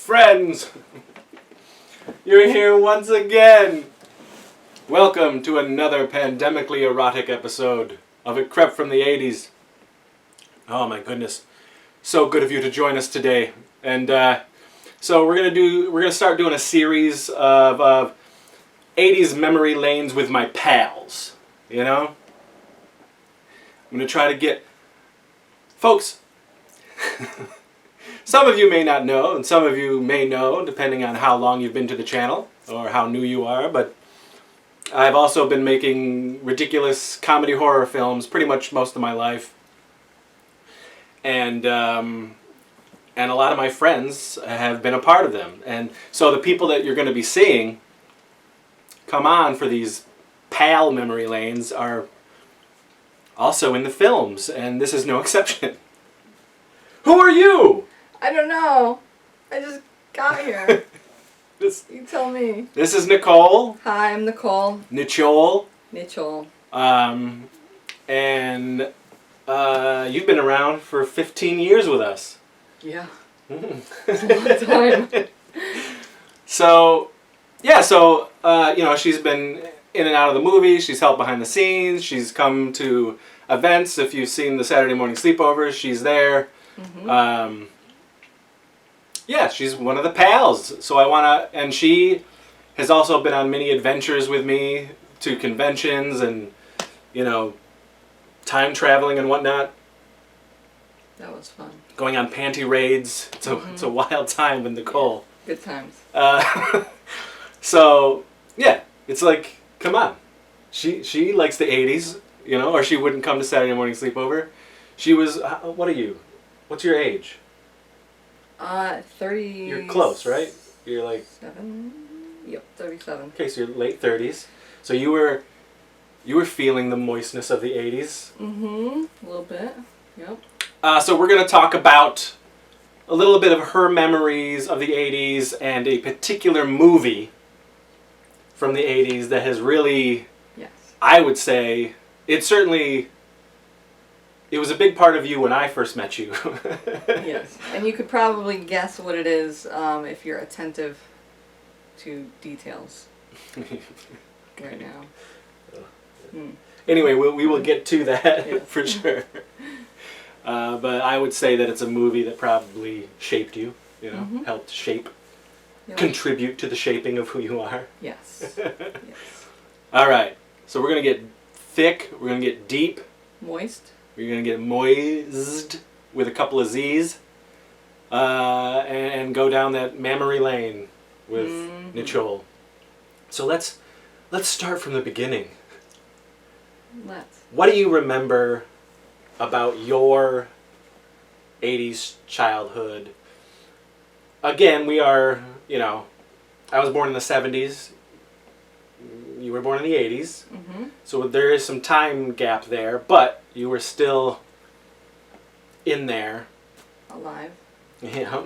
Friends, you're here once again. Welcome to another pandemically erotic episode of a Crept from the 80s. Oh my goodness. So good of you to join us today. And so we're gonna start doing a series of 80s memory lanes with my pals. You know? I'm gonna try to get folks. Some of you may not know, and some of you may know, depending on how long you've been to the channel or how new you are, but I've also been making ridiculous comedy horror films pretty much most of my life. And a lot of my friends have been a part of them. And so the people that you're going to be seeing come on for these pal memory lanes are also in the films, and this is no exception. Who are you? I don't know. I just got here. You tell me. This is Nichole. Hi, I'm Nichole. Nichole. Nichole. And you've been around for 15 years with us. Yeah. It's a long time. So, yeah, you know, she's been in and out of the movies. She's helped behind the scenes. She's come to events. If you've seen the Saturday morning sleepovers, she's there. Mm-hmm. Yeah, she's one of the pals. So and she has also been on many adventures with me to conventions and, you know, time traveling and whatnot. That was fun. Going on panty raids. It's a wild time with Nichole. Yeah, good times. So, yeah, it's like, come on. She likes the 80s, you know, or she wouldn't come to Saturday morning sleepover. She was, what are you? What's your age? 30. You're close, right? You're like 7. Yep, 37. Okay, so you're late 30s. So you were feeling the moistness of the 80s. Mm-hmm. A little bit. Yep. So we're gonna talk about a little bit of her memories of the 80s and a particular movie from the 80s that has really, yes, I would say, it was a big part of you when I first met you. Yes, and you could probably guess what it is if you're attentive to details right now. Anyway, we will get to that yes. for sure. But I would say that it's a movie that probably shaped you, you know, helped shape, contribute to the shaping of who you are. Yes. Yes. All right, so we're going to get thick, we're going to get deep. Moist. We're going to get moist with a couple of Z's and go down that memory lane with Nichole. So let's start from the beginning. Let's. What do you remember about your 80s childhood? Again, we are, you know, I was born in the 70s. You were born in the 80s. Mm-hmm. So there is some time gap there, but you were still in there. Alive. Yeah.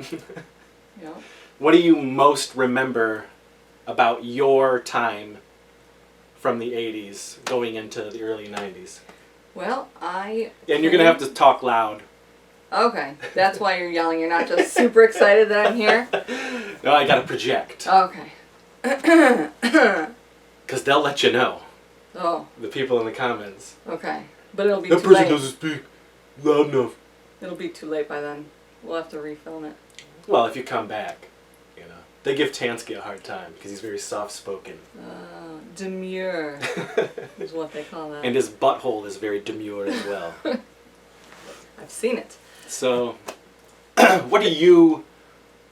Yeah. What do you most remember about your time from the 80s going into the early 90s? Well, And you're going to have to talk loud. Okay. That's why you're yelling. You're not just super excited that I'm here? No, I got to project. Okay. Because they'll let you know. Oh. The people in the comments. Okay. But it'll be too late. That person doesn't speak loud enough. It'll be too late by then. We'll have to refilm it. Well, if you come back, you know. They give Tansky a hard time because he's very soft-spoken. Demure is what they call that. And his butthole is very demure as well. I've seen it. So, what do you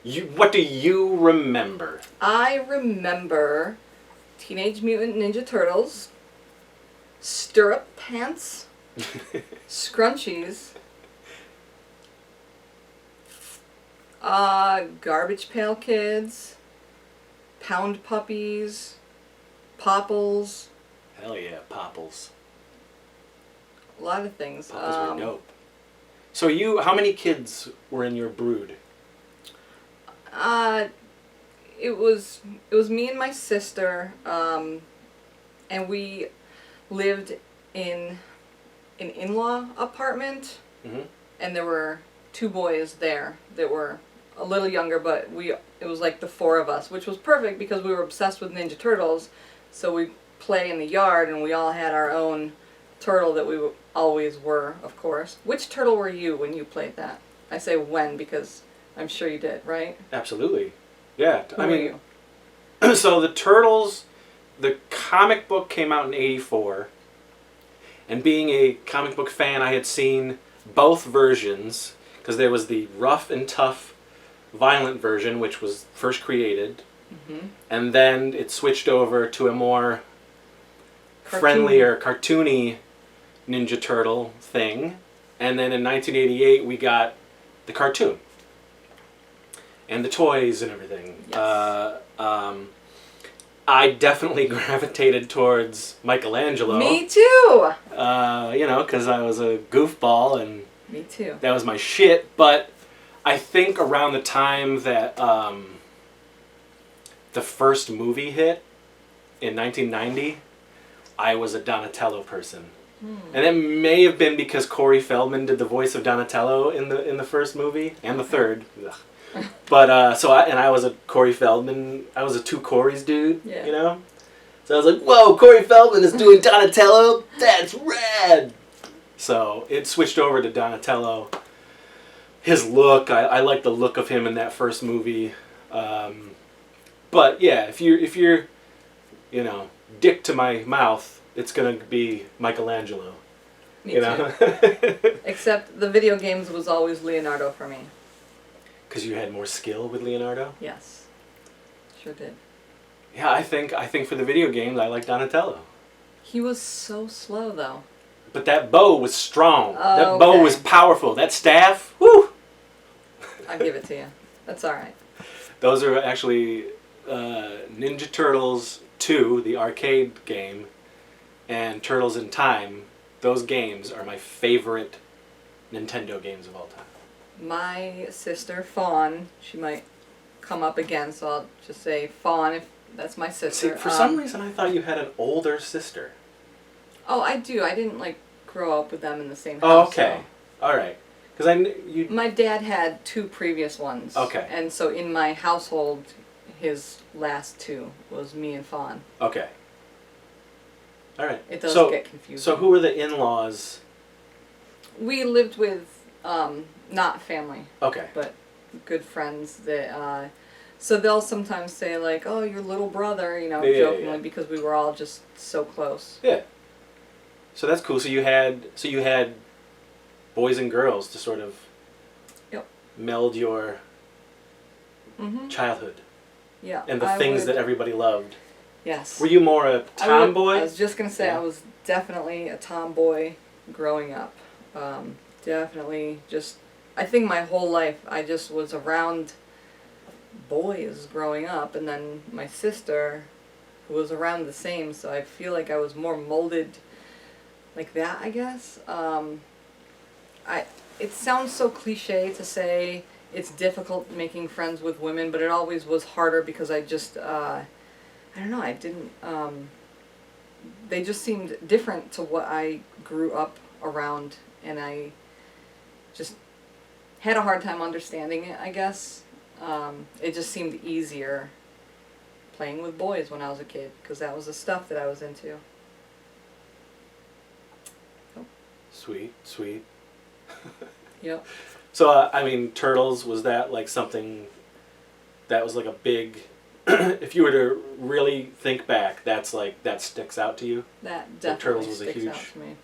remember? I remember Teenage Mutant Ninja Turtles, stirrup pants, scrunchies, Garbage Pail Kids, Pound Puppies, Popples. Hell yeah, Popples. A lot of things. Popples were dope. So how many kids were in your brood? It was me and my sister, and we lived in an in-law apartment, and there were 2 boys there that were a little younger, but it was like the four of us, which was perfect because we were obsessed with Ninja Turtles. So we play in the yard, and we all had our own turtle that we always were, of course. Which turtle were you when you played that? I say when because I'm sure you did, right? Absolutely. Yeah. Who were you? So the Turtles, the comic book came out in '84. And being a comic book fan, I had seen both versions, because there was the rough and tough violent version, which was first created, and then it switched over to a more friendlier, cartoony Ninja Turtle thing. And then in 1988, we got the cartoon. And the toys and everything. Yes. I definitely gravitated towards Michelangelo. Me too! Because I was a goofball and Me too. that was my shit. But I think around the time that the first movie hit in 1990, I was a Donatello person. And it may have been because Corey Feldman did the voice of Donatello in the first movie and the third. Ugh. But I was a Corey Feldman. I was a two Corys dude. Yeah. You know. So I was like, "Whoa, Corey Feldman is doing Donatello. That's rad." So it switched over to Donatello. His look, I like the look of him in that first movie. But yeah, if you're, dick to my mouth, it's gonna be Michelangelo. Me too. Except the video games was always Leonardo for me. Because you had more skill with Leonardo? Yes. Sure did. Yeah, I think for the video games, I like Donatello. He was so slow, though. But that bow was strong. Oh, that bow was powerful. That staff, whoo! I'll give it to you. That's all right. Those are actually Ninja Turtles 2, the arcade game, and Turtles in Time. Those games are my favorite Nintendo games of all time. My sister, Fawn, she might come up again, so I'll just say Fawn if that's my sister. See, for some reason I thought you had an older sister. Oh, I do. I didn't, grow up with them in the same house. Oh, okay. So. All right. Because you. My dad had two previous ones. Okay. And so in my household, his last two was me and Fawn. Okay. All right. It does get confusing. So who were the in-laws? We lived with, not family. Okay. But good friends that, so they'll sometimes say oh, your little brother, jokingly, because we were all just so close. Yeah. So that's cool. So you had boys and girls to sort of meld your childhood. Yeah. And the things that everybody loved. Yes. Were you more a tomboy? I was just going to say I was definitely a tomboy growing up. Definitely just, I think my whole life I just was around boys growing up, and then my sister who was around the same, so I feel like I was more molded like that, I guess. It sounds so cliche to say it's difficult making friends with women, but it always was harder because I just, I don't know, I didn't, they just seemed different to what I grew up around, and I just had a hard time understanding it, I guess. It just seemed easier playing with boys when I was a kid, because that was the stuff that I was into. Oh. Sweet. Yep. So, Turtles, was that something that was a big, if you were to really think back, that sticks out to you? That definitely Turtles was sticks a huge... out to me.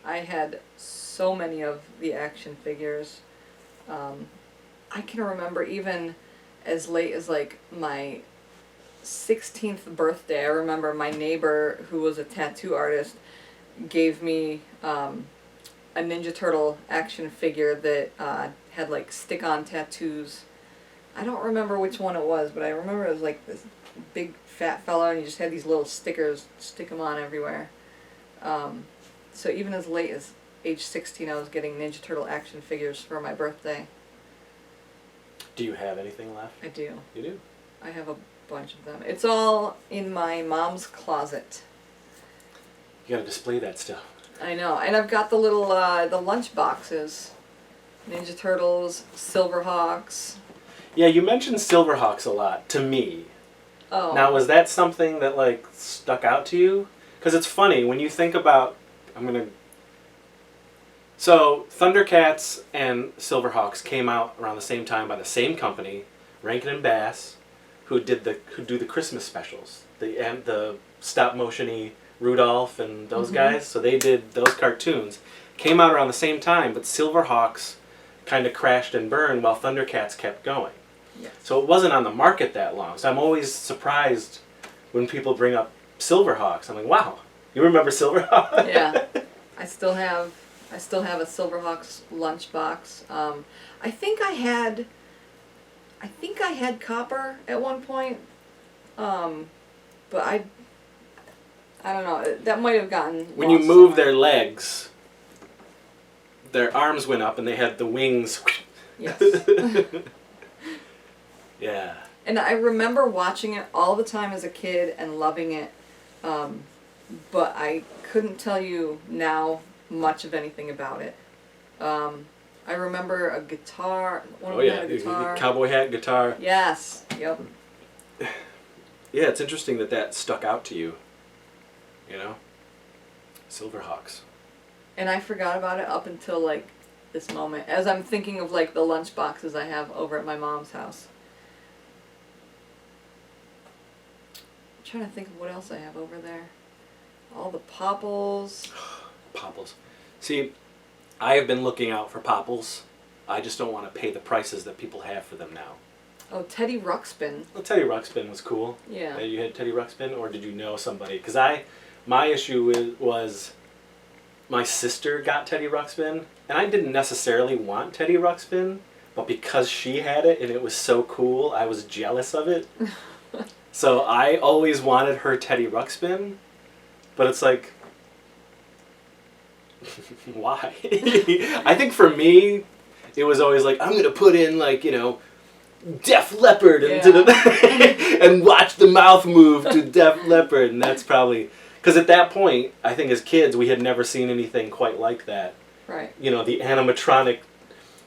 I had so many of the action figures. I can remember even as late as my 16th birthday, I remember my neighbor who was a tattoo artist gave me a Ninja Turtle action figure that had stick-on tattoos. I don't remember which one it was, but I remember it was this big fat fella, and you just had these little stickers, stick them on everywhere. So even as late as age 16, I was getting Ninja Turtle action figures for my birthday. Do you have anything left? I do. You do? I have a bunch of them. It's all in my mom's closet. You gotta display that stuff. I know, and I've got the little, the lunch boxes. Ninja Turtles, Silverhawks. Yeah, you mentioned Silverhawks a lot to me. Oh. Now, was that something that like stuck out to you? Because it's funny when you think about. So Thundercats and Silverhawks came out around the same time by the same company, Rankin and Bass, who do the Christmas specials, the stop motiony Rudolph and those guys. So they did those cartoons. Came out around the same time, but Silverhawks kind of crashed and burned while Thundercats kept going. Yes. So it wasn't on the market that long. So I'm always surprised when people bring up Silverhawks. I'm like, wow, you remember Silverhawks? Yeah, I still have a Silverhawks lunchbox. I think I had Copper at one point, but I don't know. That might have gotten When you lost move somewhere. their legs, their arms went up and they had the wings. Yes. Yeah. And I remember watching it all the time as a kid and loving it, but I couldn't tell you now much of anything about it. I remember a guitar. One of them had a guitar. Cowboy hat, guitar. Yes. Yep. Yeah, it's interesting that stuck out to you. You know? Silverhawks. And I forgot about it up until like this moment, as I'm thinking of like the lunch boxes I have over at my mom's house. I'm trying to think of what else I have over there. All the Popples. Popples. See, I have been looking out for Popples. I just don't want to pay the prices that people have for them now. Oh, Teddy Ruxpin. Well, Teddy Ruxpin was cool. Yeah. You had Teddy Ruxpin, or did you know somebody? Because my issue was my sister got Teddy Ruxpin, and I didn't necessarily want Teddy Ruxpin, but because she had it and it was so cool, I was jealous of it. So I always wanted her Teddy Ruxpin, but it's like, why? I think for me, it was always like, I'm going to put in like, Def Leppard into the and watch the mouth move to Def Leppard, and that's probably because at that point, I think as kids we had never seen anything quite like that. Right. The animatronic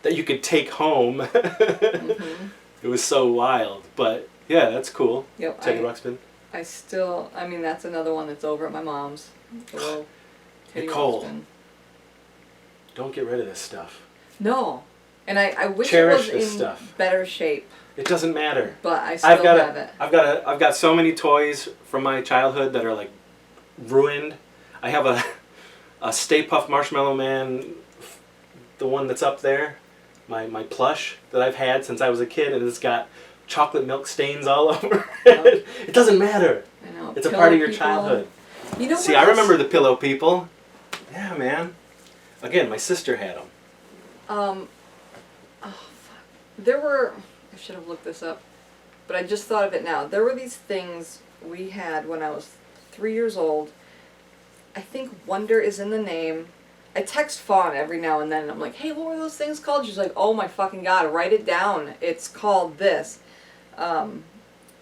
that you could take home. It was so wild, but yeah, that's cool. Yep. Teddy Ruxpin. That's another one that's over at my mom's. The little Teddy Nichole, Ruxpin. don't get rid of this stuff. No. And I wish Cherish it was this in stuff. better shape. It doesn't matter. But I still have it. I've got so many toys from my childhood that are like ruined. I have a Stay Puft Marshmallow Man, the one that's up there, my plush that I've had since I was a kid, and it's got chocolate milk stains all over it. It doesn't matter. I know. It's a part of your childhood. You know See, what I remember the Pillow People. Yeah, man. Again, my sister had them. Oh, fuck. There were... I should have looked this up. But I just thought of it now. There were these things we had when I was 3 years old. I think Wonder is in the name. I text Fawn every now and then, and I'm like, hey, what were those things called? She's like, oh my fucking god, write it down. It's called this. And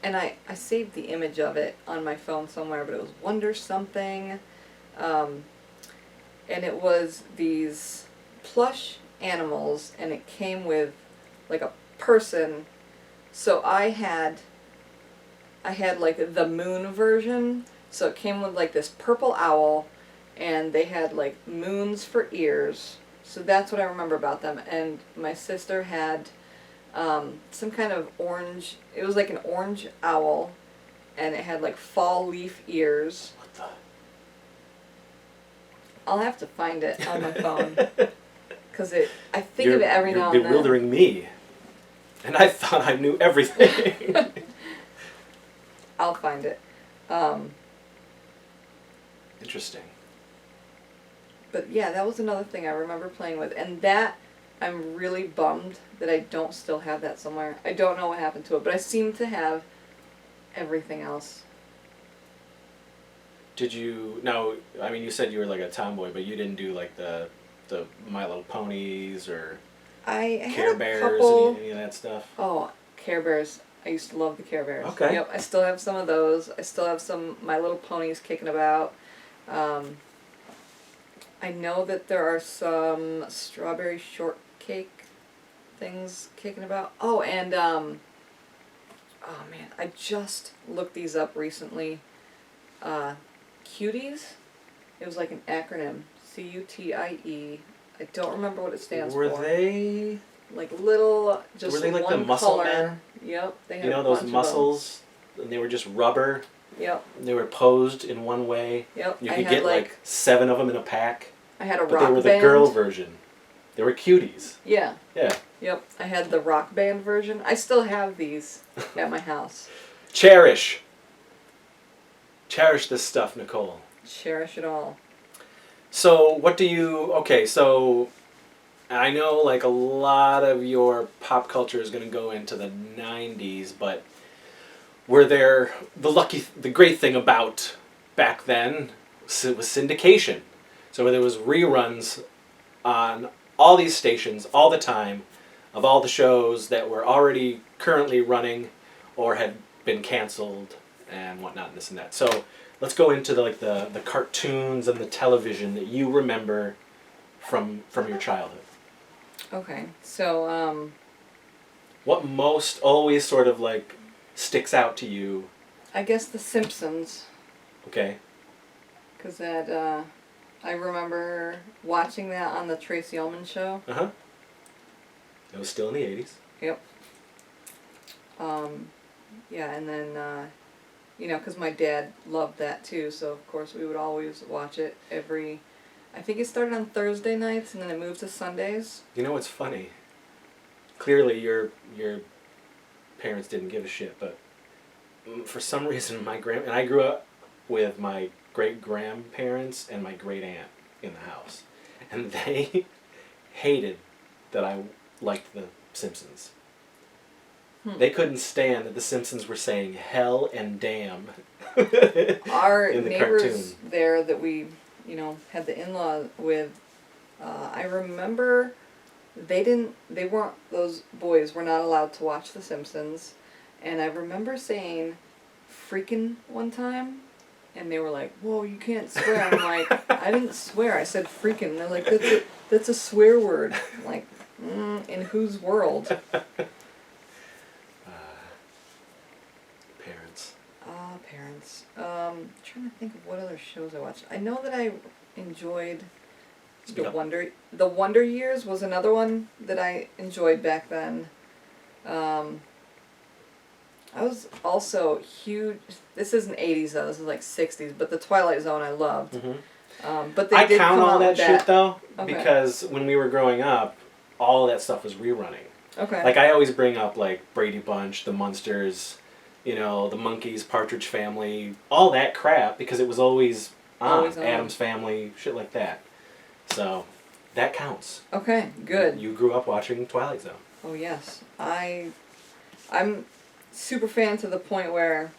I saved the image of it on my phone somewhere, but it was Wonder something. And it was these plush animals, and it came with like a person. So I had like the moon version. So it came with like this purple owl, and they had like moons for ears. So that's what I remember about them. And my sister had some kind of orange, it was like an orange owl, and it had like fall leaf ears. What the? I'll have to find it on my phone. Because I think of it every now and then. You're bewildering me. And I thought I knew everything. I'll find it. Interesting. But yeah, that was another thing I remember playing with. And that, I'm really bummed that I don't still have that somewhere. I don't know what happened to it, but I seem to have everything else. Did you... No, I mean, you said you were like a tomboy, but you didn't do like the My Little Ponies or I Care had a Bears, couple... any of that stuff? Oh, Care Bears. I used to love the Care Bears. Okay. Yep, I still have some of those. I still have some My Little Ponies kicking about. I know that there are some strawberry shortcake things kicking about. Oh, and oh man, I just looked these up recently. Cuties. It was like an acronym. CUTIE. I don't remember what it stands for. Were they like little, just were they like one the muscle color. men? Yep. They had You know a those bunch muscles? And they were just rubber. Yep. They were posed in one way. Yep. You could get like 7 of them in a pack. I had a rock band. But they were the band. girl version. They were cuties. Yeah. Yeah. Yep. I had the rock band version. I still have these at my house. Cherish this stuff, Nichole. Cherish it all. So what do you... Okay, so I know like a lot of your pop culture is going to go into the 90s, but were there... The great thing about back then was syndication. So there was reruns on all these stations all the time of all the shows that were already currently running or had been canceled and whatnot, and this and that. So let's go into the cartoons and the television that you remember from your childhood. Okay, so what most always sort of like sticks out to you? I guess The Simpsons. Okay. Because that I remember watching that on the Tracy Ullman show. Uh-huh. It was still in the 80s. Yep. Yeah, and then, you know, because my dad loved that too, so of course we would always watch it I think it started on Thursday nights and then it moved to Sundays. You know what's funny? Clearly your parents didn't give a shit, but for some reason and I grew up with my great-grandparents and my great-aunt in the house, and they hated that I liked The Simpsons. They couldn't stand that The Simpsons were saying hell and damn. Our in the neighbors cartoon. there that we, you know, had the in-law with, I remember those boys were not allowed to watch The Simpsons, and I remember saying freaking one time, and they were like, whoa, you can't swear. I'm like, I didn't swear, I said freaking. And they're like, that's a swear word. I'm like, in whose world? Parents. Trying to think of what other shows I watched. I know that I enjoyed The Wonder Years was another one that I enjoyed back then. I was also huge. This isn't 80s though. This is like 60s. But the Twilight Zone I loved. Mm-hmm. But they I did count come all out that with shit though, Okay. because when we were growing up, all that stuff was rerunning. Okay. Like I always bring up like Brady Bunch, the Munsters, you know, the Monkees, Partridge Family, all that crap, because it was always on. Addams Family, shit like that. So that counts. Okay, good. You grew up watching Twilight Zone. Oh yes, I'm super fan to the point where,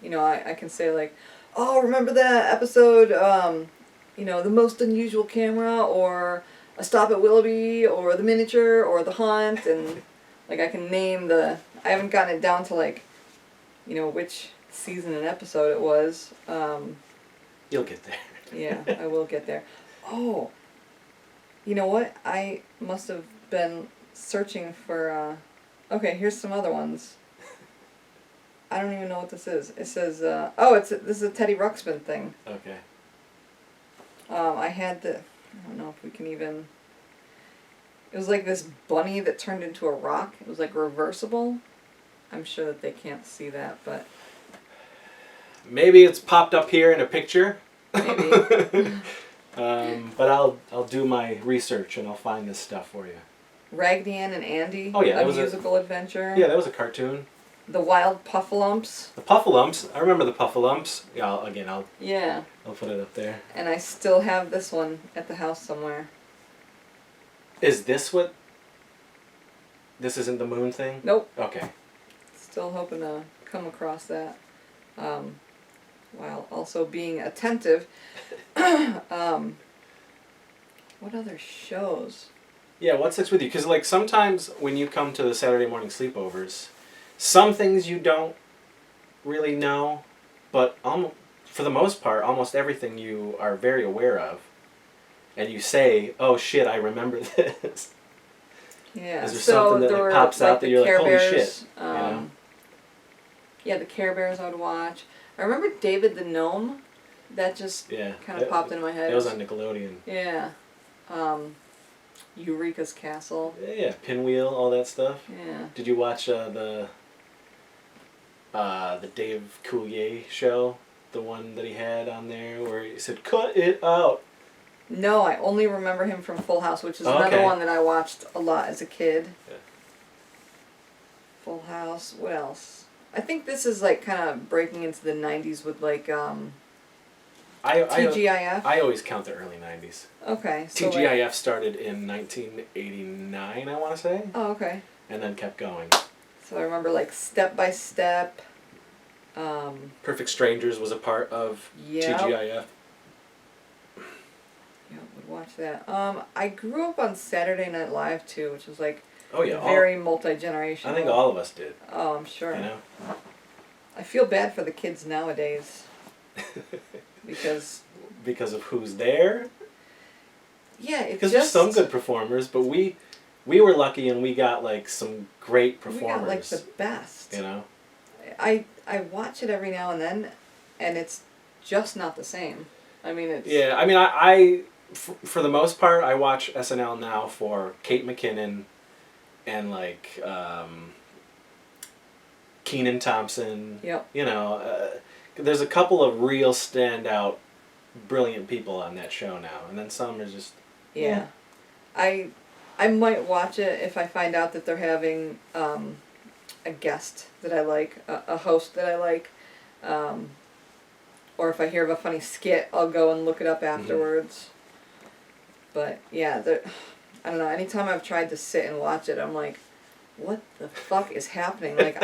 you know, I can say like, oh, remember that episode, you know, The Most Unusual Camera, or A Stop at Willoughby, or The Miniature, or The Hunt, and like I can name I haven't gotten it down to like, you know, which season and episode it was. You'll get there. Yeah, I will get there. Oh, you know what? I must have been searching for, okay, here's some other ones. I don't even know what this is. It says, this is a Teddy Ruxpin thing. Okay. I don't know if we can even, it was like this bunny that turned into a rock. It was like reversible. I'm sure that they can't see that, but. Maybe it's popped up here in a picture. Maybe. But I'll do my research and I'll find this stuff for you. Raggedy Ann and Andy. Oh yeah, that a was musical adventure. Yeah, that was a cartoon. The Wild Puffalumps. The Puffalumps. I remember the Puffalumps. Yeah, I'll put it up there. And I still have this one at the house somewhere. Is this what? This isn't the moon thing? Nope. Okay. Still hoping to come across that. While also being attentive. What other shows? Yeah, what sticks with you? Because like sometimes when you come to the Saturday morning sleepovers, some things you don't really know, but for the most part, almost everything you are very aware of. And you say, oh shit, I remember this. Yeah. Is there so something that there like were pops like out that the you're like, Care holy Bears. shit? You know? Yeah, the Care Bears I would watch. I remember David the Gnome. That just kind of popped into my head. That was on Nickelodeon. Yeah. Eureka's Castle. Yeah, Pinwheel, all that stuff. Yeah. Did you watch the Dave Coulier show? The one that he had on there where he said, "Cut it out." No, I only remember him from Full House, which is another one that I watched a lot as a kid. Yeah. Full House. What else? I think this is like kind of breaking into the 90s with like TGIF. I always count the early 90s. Okay. So TGIF started in 1989, I want to say. Oh, okay. And then kept going. So I remember like Step by Step. Perfect Strangers was a part of TGIF. Yeah, would watch that. I grew up on Saturday Night Live too, which was like very multi-generational. I think all of us did. Oh, I'm sure. You know? I feel bad for the kids nowadays. Because of who's there? Yeah, it's because there's some good performers, but we were lucky and we got like some great performers. We got like the best. You know? I watch it every now and then, and it's just not the same. I mean, it's... Yeah, I mean, I for the most part, I watch SNL now for Kate McKinnon and, like, Kenan Thompson. Yep. You know, there's a couple of real standout, brilliant people on that show now, and then some are just... Yeah. I might watch it if I find out that they're having a guest that I like, a host that I like, or if I hear of a funny skit, I'll go and look it up afterwards. But yeah, I don't know. Anytime I've tried to sit and watch it, I'm like, what the fuck is happening? Like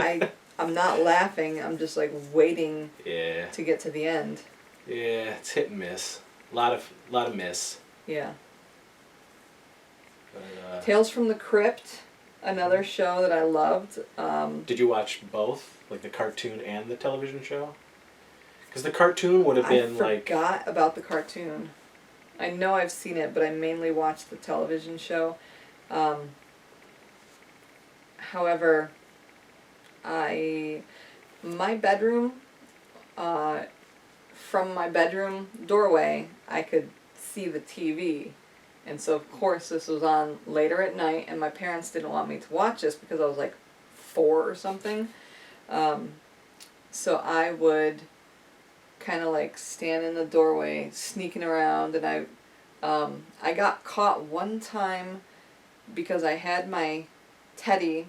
I'm not laughing. I'm just like waiting to get to the end. Yeah, it's hit and miss. A lot of miss. Yeah. But, Tales from the Crypt, another show that I loved. Did you watch both, like the cartoon and the television show? Because the cartoon would have been I forgot about the cartoon. I know I've seen it, but I mainly watched the television show. However, my bedroom, from my bedroom doorway, I could see the TV. And so, of course, this was on later at night, and my parents didn't want me to watch this because I was like 4 or something. So I would kind of like stand in the doorway, sneaking around, and I got caught one time because I had my teddy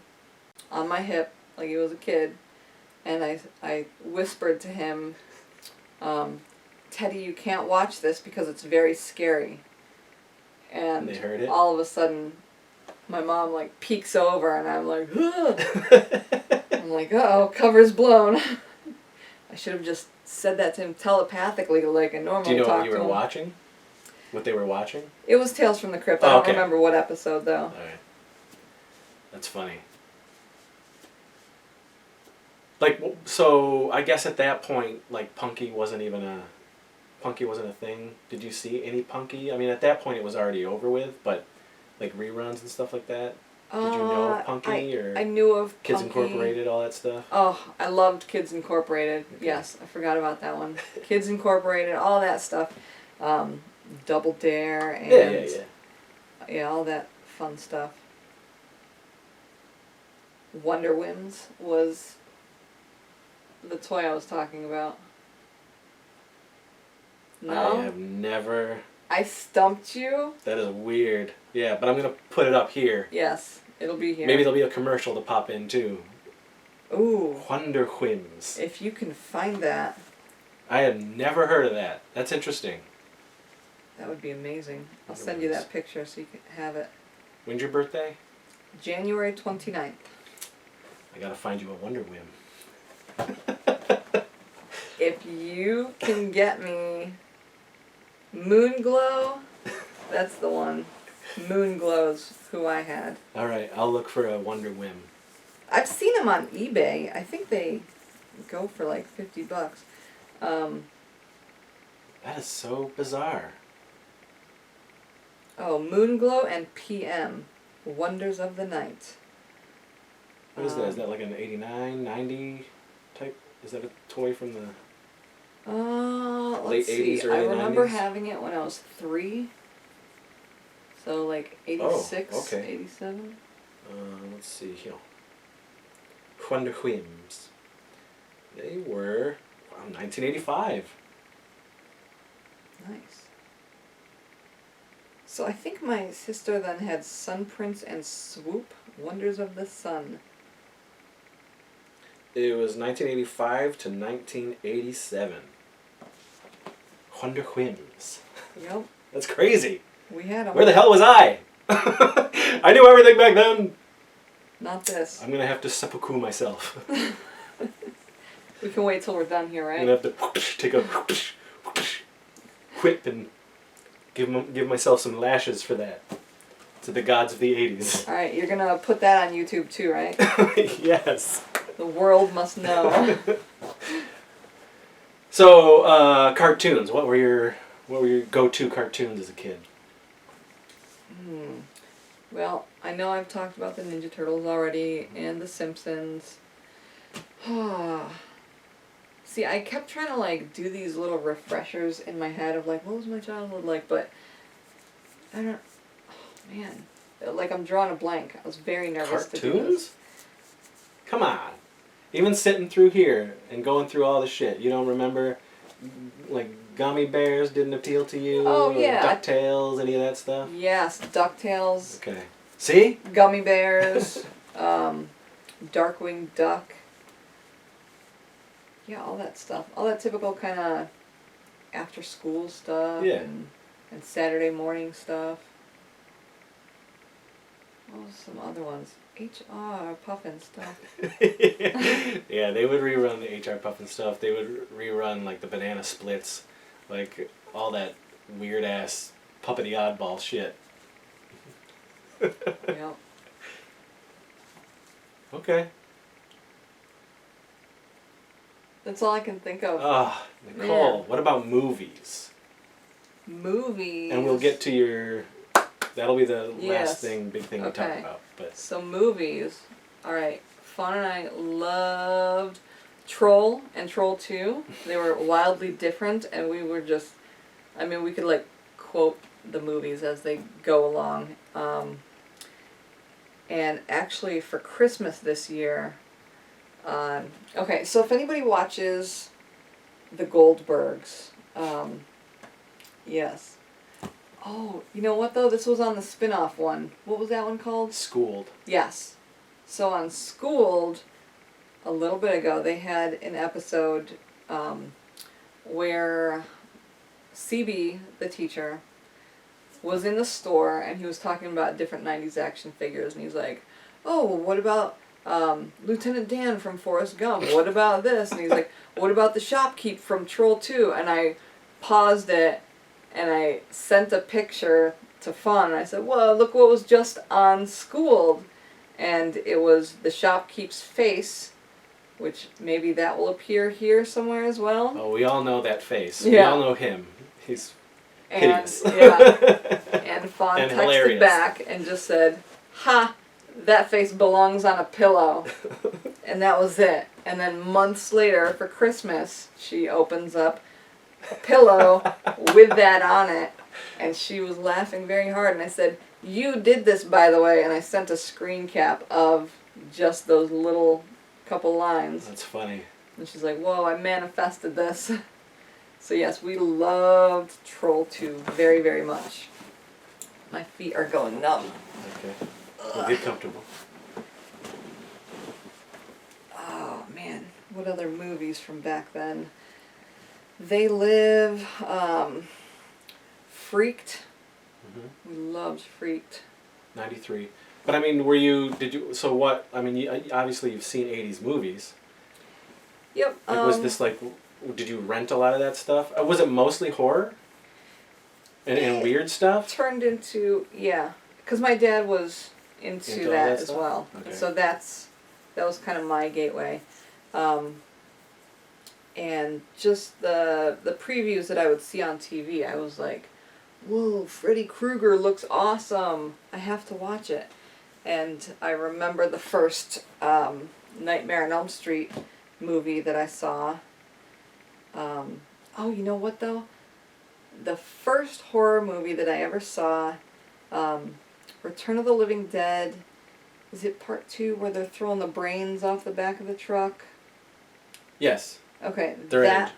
on my hip, like he was a kid, and I whispered to him, Teddy, you can't watch this because it's very scary. And they heard it? All of a sudden, my mom like peeks over, and I'm like, ugh. I'm like, uh-oh, cover's blown. I should have just said that to him telepathically like I normally talk to him. Do you know what you were watching? What they were watching? It was Tales from the Crypt. I don't remember what episode, though. Alright. That's funny. Like, so, I guess at that point, like, Punky wasn't a thing. Did you see any Punky? I mean, at that point it was already over with, but, like, reruns and stuff like that? Did you know of Punky? I knew of Kids Punky. Incorporated, all that stuff? Oh, I loved Kids Incorporated. Okay. Yes, I forgot about that one. Kids Incorporated, all that stuff. Double Dare and... Yeah, all that fun stuff. Wonder Whims was the toy I was talking about. No? I have never... I stumped you? That is weird. Yeah, but I'm going to put it up here. Yes, it'll be here. Maybe there'll be a commercial to pop in, too. Ooh. Wonder Whims. If you can find that. I have never heard of that. That's interesting. That would be amazing. I'll send you that picture so you can have it. When's your birthday? January 29th. I gotta find you a Wonder Whim. If you can get me Moonglow, that's the one. Moonglow's who I had. Alright, I'll look for a Wonder Whim. I've seen them on eBay. I think they go for like $50. That is so bizarre. Oh, Moonglow and PM Wonders of the Night. What is that? Is that like an 89, 90 type? Is that a toy from the late let's 80s, see. early I remember 90s? having it when I was 3. So like 86, Oh, okay. 87. Let's see here. Wonder Whims. They were 1985. Nice. So I think my sister then had Sun Prince and Swoop, Wonders of the Sun. It was 1985 to 1987. Wonder Whims. Yep. That's crazy. We had them. Where the hell was I? I knew everything back then. Not this. I'm gonna have to seppuku myself. We can wait till we're done here, right? I'm gonna have to take a whip and give myself some lashes for that. To the gods of the 80s. Alright, you're gonna put that on YouTube too, right? Yes. The world must know. So, cartoons. What were your go-to cartoons as a kid? Well, I know I've talked about the Ninja Turtles already and the Simpsons. See, I kept trying to like do these little refreshers in my head of like, what was my childhood like? But I don't. Oh man, like I'm drawing a blank. I was very nervous to do this. Cartoons? Come on. Even sitting through here and going through all the shit, you don't remember, like, Gummy Bears didn't appeal to you? Oh, or yeah. DuckTales, any of that stuff? Yes, DuckTales, Okay. See? Gummy Bears, Darkwing Duck. Yeah, all that stuff. All that typical kind of after school stuff. Yeah. And Saturday morning stuff. What was some other ones? HR Puffin stuff. Yeah, they would rerun the HR Puffin stuff. They would rerun, like, the Banana Splits. Like, all that weird-ass Puppety Oddball shit. Yep. Okay. That's all I can think of. Ah, Nichole, Man. what about movies? Movies. And we'll get to your... That'll be the Yes. last big thing we talk Okay. about. But So movies. Alright. Fawn and I loved Troll and Troll 2. They were wildly different and we were just... I mean, we could like quote the movies as they go along. And actually for Christmas this year... okay, so if anybody watches The Goldbergs... yes. Oh, you know what though? This was on the spin-off one. What was that one called? Schooled. Yes. So on Schooled, a little bit ago, they had an episode where CB, the teacher, was in the store and he was talking about different 90s action figures and he's like, oh, what about Lieutenant Dan from Forrest Gump? What about this? And he's like, what about the shopkeep from Troll 2? And I paused it and I sent a picture to Fawn and I said, well, look what was just on Schooled. And it was the shopkeep's face, which maybe that will appear here somewhere as well. Oh, we all know that face. Yeah. We all know him. He's hideous. And Fawn And texted hilarious. back and just said, ha, that face belongs on a pillow. And that was it. And then months later, for Christmas, she opens up a pillow with that on it. And she was laughing very hard. And I said, you did this, by the way. And I sent a screen cap of just those little couple lines. That's funny. And she's like, whoa, I manifested this. So yes, we loved Troll 2 very, very much. My feet are going numb. Okay. Well, get comfortable. Oh man, what other movies from back then? They Live, Freaked. Mm-hmm. We loved Freaked. 93. But I mean, so what, I mean, obviously you've seen 80s movies. Yep. Like, was this like, did you rent a lot of that stuff? Was it mostly horror? And weird stuff? Turned into, yeah. Because my dad was into all that that as stuff? well. Okay. So that was kind of my gateway. And just the previews that I would see on TV, I was like, whoa, Freddy Krueger looks awesome. I have to watch it. And I remember the first Nightmare on Elm Street movie that I saw. Oh, you know what though? The first horror movie that I ever saw, Return of the Living Dead. Is it part 2 where they're throwing the brains off the back of the truck? Yes. Okay,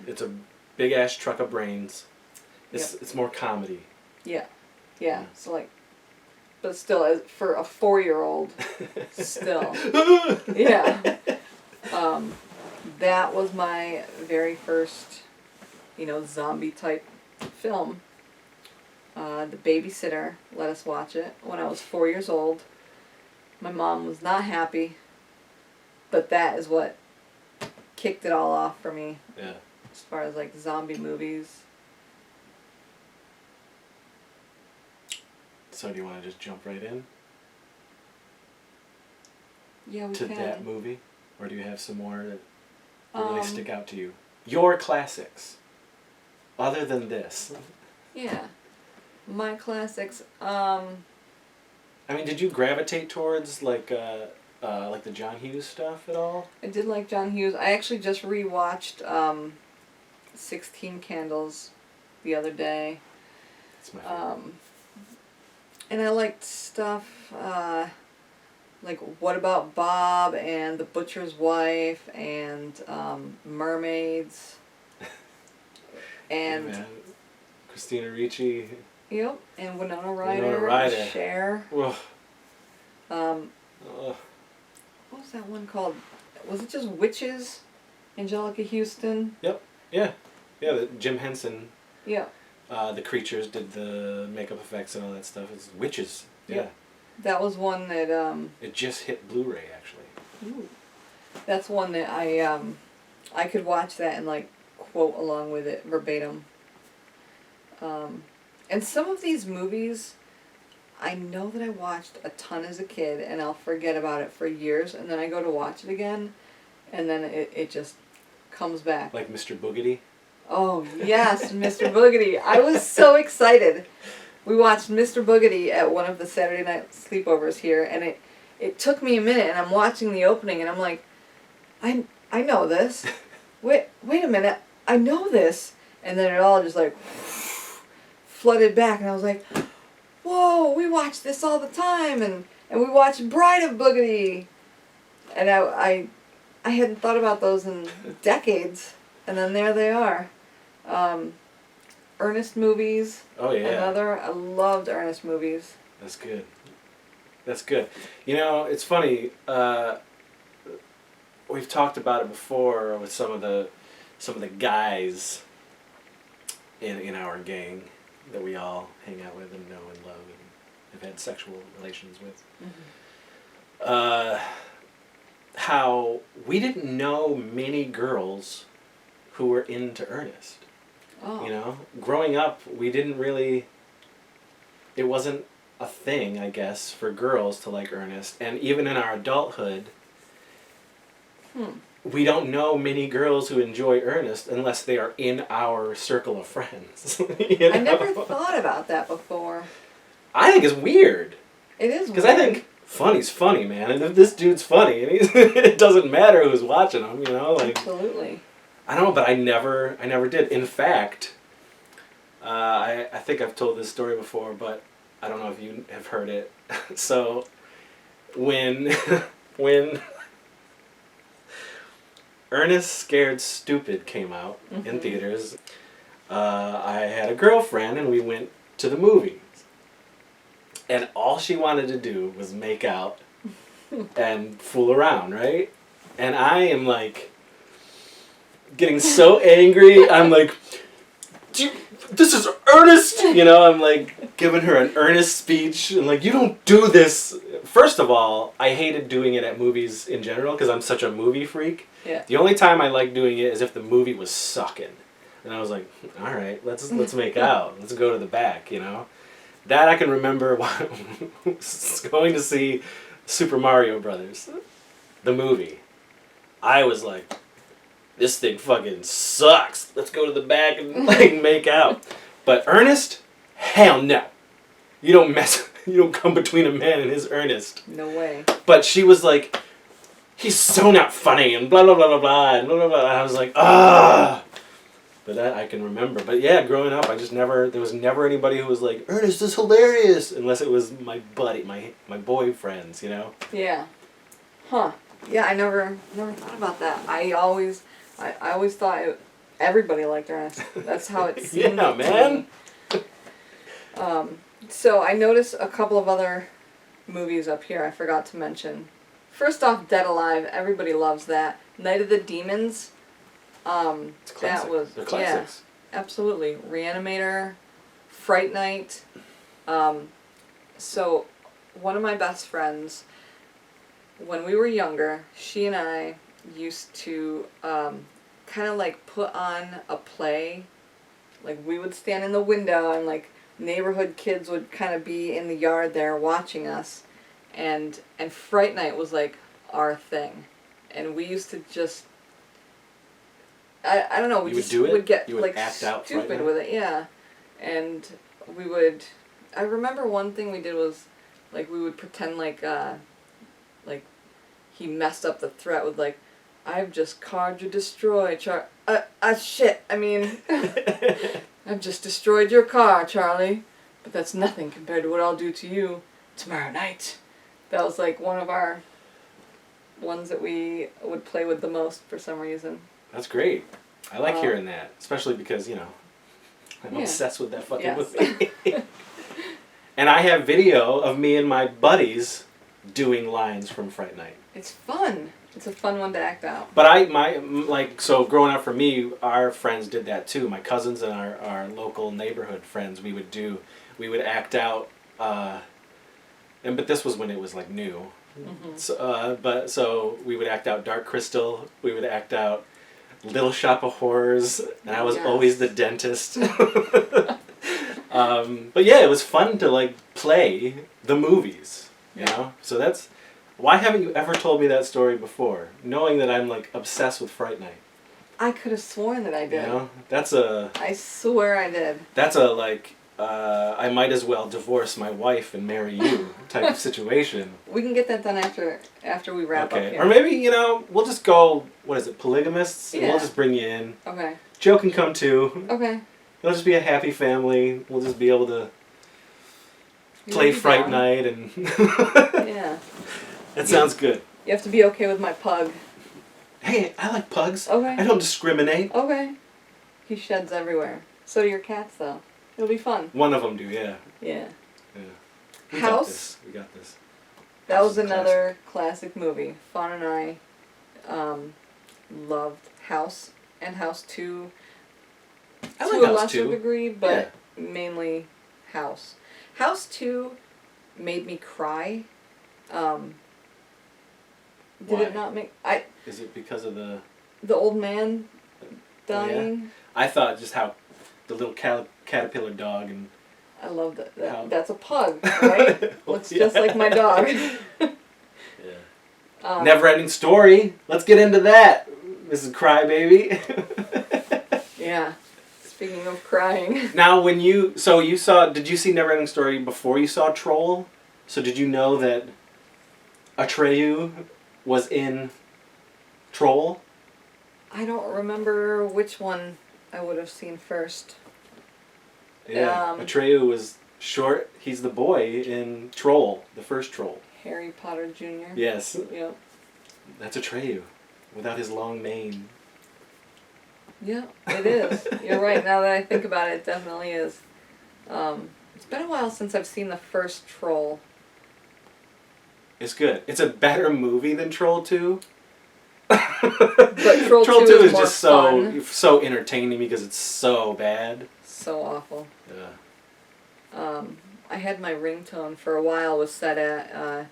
it's a big ass truck of brains. It's more comedy. Yeah. So like, but still, as for a 4-year-old, still, yeah. That was my very first, zombie type film. The babysitter let us watch it when I was 4 years old. My mom was not happy, but that is what kicked it all off for me. Yeah. As far as like zombie movies. So do you want to just jump right in? Yeah, we to can. that movie? Or do you have some more that really stick out to you? Your classics. Other than this. Yeah. My classics. I mean, did you gravitate towards like the John Hughes stuff at all? I did like John Hughes. I actually just rewatched 16 Candles the other day. It's my favorite. And I liked stuff like What About Bob and The Butcher's Wife and Mermaids. And yeah, Christina Ricci. Yep, and Winona Ryder. Cher. Ugh. What was that one called? Was it just Witches? Angelica Houston? Yep. Yeah. Yeah, Jim Henson. Yeah. The creatures did the makeup effects and all that stuff. It's Witches. Yeah. Yep. That was one that it just hit Blu-ray actually. Ooh. That's one that I could watch that and like quote along with it verbatim. And some of these movies, I know that I watched a ton as a kid and I'll forget about it for years and then I go to watch it again and then it just comes back. Like Mr. Boogedy? Oh, yes, Mr. Boogedy. I was so excited. We watched Mr. Boogedy at one of the Saturday night sleepovers here and it took me a minute and I'm watching the opening and I'm like, I know this. Wait a minute. I know this. And then it all just like flooded back and I was like, whoa, we watch this all the time and we watched Bride of Boogedy. And I hadn't thought about those in decades. And then there they are. Ernest movies. Oh yeah. I loved Ernest movies. That's good. That's good. It's funny, we've talked about it before with some of the guys in our gang that we all hang out with and know and love and have had sexual relations with. Mm-hmm. How we didn't know many girls who were into Ernest. Oh. Growing up, we didn't really. It wasn't a thing, I guess, for girls to like Ernest, and even in our adulthood. We don't know many girls who enjoy Ernest unless they are in our circle of friends. I never thought about that before. I think it's weird. It is weird. Because I think funny's funny, man. And if this dude's funny, and it doesn't matter who's watching him, Absolutely. I don't know, but I never did. In fact, I think I've told this story before, but I don't know if you have heard it. So, when Ernest Scared Stupid came out in theaters, I had a girlfriend and we went to the movies. And all she wanted to do was make out and fool around, right? And I am like getting so angry. I'm like, this is Ernest! I'm like giving her an Ernest speech. And like, you don't do this. First of all, I hated doing it at movies in general because I'm such a movie freak. Yeah. The only time I like doing it is if the movie was sucking. And I was like, all right, let's make out. Let's go to the back, That I can remember going to see Super Mario Brothers, the movie. I was like, this thing fucking sucks. Let's go to the back and like make out. But Ernest, hell no. You don't mess You don't come between a man and his Ernest. No way. But she was like, he's so not funny, and blah, blah, blah, blah, blah, and blah, blah, blah. And I was like, ah. But that I can remember. But yeah, growing up, there was never anybody who was like, Ernest is hilarious, unless it was my buddy, my boy friends, you know? Yeah. Huh. Yeah, I never thought about that. I always thought everybody liked Ernest. That's how it seemed. Yeah, man. To me. So I noticed a couple of other movies up here I forgot to mention. First off, Dead Alive. Everybody loves that. Night of the Demons. It's classic. That was They're classics. Yeah, absolutely. Reanimator, Fright Night. So one of my best friends, when we were younger, she and I used to kind of like put on a play. Like we would stand in the window and like neighborhood kids would kind of be in the yard there watching us, and Fright Night was like our thing, and we used to just I don't know, we just would get like act out stupid with it, yeah, and we would. I remember one thing we did was like we would pretend like he messed up the threat with like, I've just carved your destroy, shit, I mean, I've just destroyed your car, Charlie, but that's nothing compared to what I'll do to you tomorrow night. That was like one of our ones that we would play with the most for some reason. That's great. I like hearing that, especially because, you know, I'm obsessed with that fucking movie. And I have video of me and my buddies doing lines from Fright Night. It's fun. It's a fun one to act out. But so growing up for me, our friends did that too. My cousins and our local neighborhood friends, we would act out, but this was when it was like new. Mm-hmm. So we would act out Dark Crystal, we would act out Little Shop of Horrors, and I was always the dentist. But yeah, it was fun to like play the movies, you know? So that's, why haven't you ever told me that story before, knowing that I'm like obsessed with Fright Night? I could have sworn that I did. You know, I swear I did. That's a like, I might as well divorce my wife and marry you type of situation. We can get that done after we wrap up here. Or maybe, you know, we'll just go, what is it, polygamists? Yeah. And we'll just bring you in. Okay. Joe can come too. Okay. It'll just be a happy family. We'll just be able to play Fright Night and... Yeah. That sounds good. You have to be okay with my pug. Hey, I like pugs. Okay. I don't discriminate. Okay. He sheds everywhere. So do your cats, though. It'll be fun. One of them do, yeah. Yeah. We House. got this. That was another classic movie. Fawn and I loved House and House 2 I like to a House lesser 2. degree, but mainly House. House 2 made me cry. Did it not make... Is it because of the old man dying? Yeah. I thought just how the little caterpillar dog and... I love that. That's a pug, right? Looks just like my dog. Yeah. Never-ending story. Let's get into that, Mrs. Crybaby. Yeah. Speaking of crying. Now, did you see Never-ending Story before you saw Troll? So did you know that Atreyu was in Troll? I don't remember which one I would have seen first. Yeah, Atreyu was short. He's the boy in Troll, the first Troll. Harry Potter Jr. Yes. Yep. That's Atreyu, without his long mane. Yeah, it is. You're right. Now that I think about it, it definitely is. It's been a while since I've seen the first Troll. It's good. It's a better movie than Troll 2. But Troll 2 is just so entertaining because it's so bad. So awful. Yeah. I had my ringtone for a while was set at,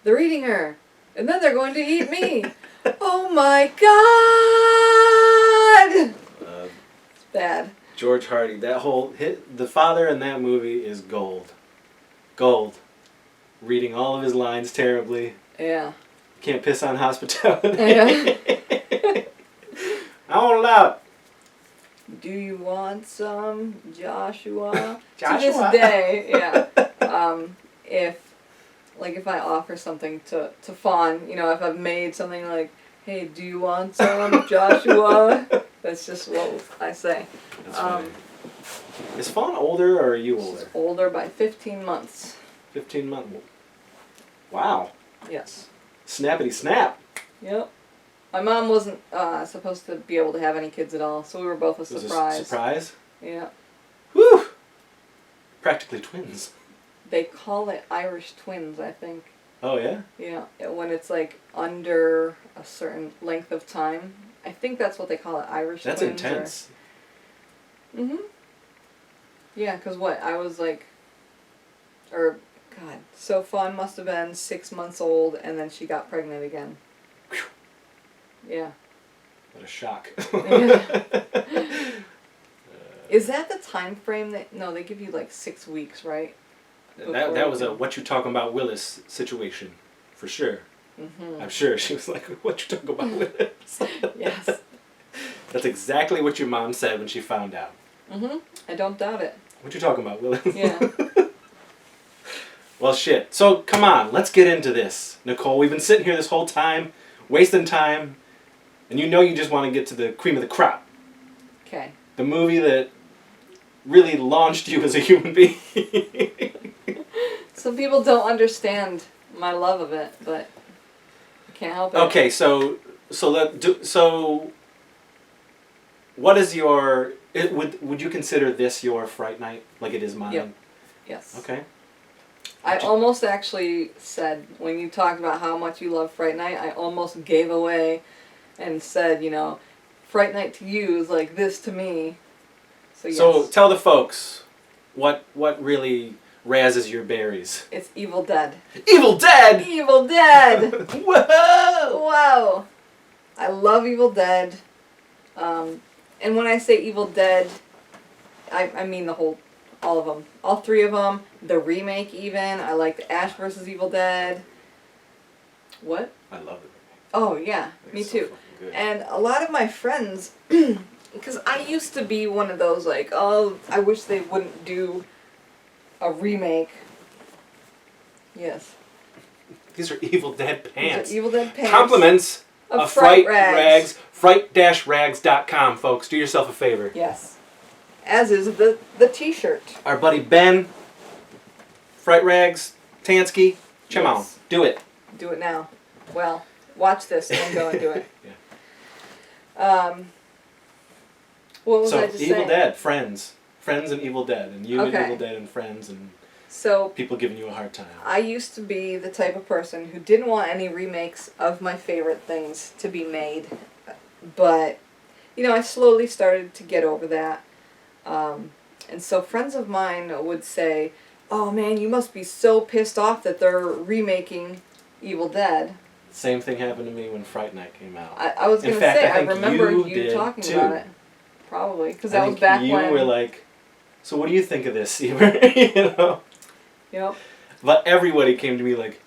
they're eating her, and then they're going to eat me. Oh my God! It's bad. George Hardy, the father in that movie is gold. Gold. Reading all of his lines terribly. Yeah. Can't piss on hospitality. Yeah. I won't allow it. Do you want some Joshua? Joshua. To this day, yeah. if I offer something to Fawn, if I've made something like, hey, do you want some, Joshua? That's just what I say. That's funny. Is Fawn older or are you older? She's older by 15 months. 15 months. Wow. Yes. Snappity snap. Yep. My mom wasn't supposed to be able to have any kids at all, so we were both a surprise. Surprise? Yeah. Whew! Practically twins. They call it Irish twins, I think. Oh, yeah? Yeah, when it's like under a certain length of time. I think that's what they call it, Irish twins. That's intense. Mm-hmm. Yeah, because I was like, God, so Fawn must have been 6 months old, and then she got pregnant again. Whew. Yeah. What a shock. Yeah. Is that the time frame that... No, they give you like 6 weeks, right? That was a what you talking about Willis situation, for sure. Mm-hmm. I'm sure she was like, what you talking about Willis? Yes. That's exactly what your mom said when she found out. Mm-hmm. I don't doubt it. What you talking about, Willis? Yeah. Well, shit. So, come on, let's get into this. Nichole, we've been sitting here this whole time, wasting time, and you just want to get to the cream of the crop. Okay. The movie that really launched you as a human being. Some people don't understand my love of it, but I can't help it. Okay, so what is your... Would you consider this your Fright Night, like it is mine? Yep. Yes. Okay. I almost actually said, when you talked about how much you love Fright Night, I almost gave away and said, Fright Night to you is like this to me. So, yes. So tell the folks what really razzes your berries. It's Evil Dead. Evil Dead! Evil Dead! Whoa! Wow! I love Evil Dead. And when I say Evil Dead, I mean all of them. All 3 of them. The remake even. I like the Ash vs. Evil Dead. What? I love it. Oh, yeah. Me It's too. so fucking good. And a lot of my friends, because I used to be one of those like, oh, I wish they wouldn't do a remake. Yes. These are Evil Dead pants. These are Evil Dead pants. Compliments of Fright Rags. Rags. Fright-rags.com, folks. Do yourself a favor. Yes. As is the t-shirt. Our buddy Ben, Fright Rags, Tansky, come on, do it. Do it now. Well, watch this and then go and do it. Yeah. What was I just saying? Evil Dead, Friends and Evil Dead, and you and Okay. Evil Dead and Friends, and so people giving you a hard time. I used to be the type of person who didn't want any remakes of my favorite things to be made, but I slowly started to get over that. And so friends of mine would say, oh man, you must be so pissed off that they're remaking Evil Dead. Same thing happened to me when Fright Night came out. I was going to say, I remember you talking too. about it. Probably, because that was back when... you were like, so what do you think of this, Seymour? Yep. But everybody came to me like,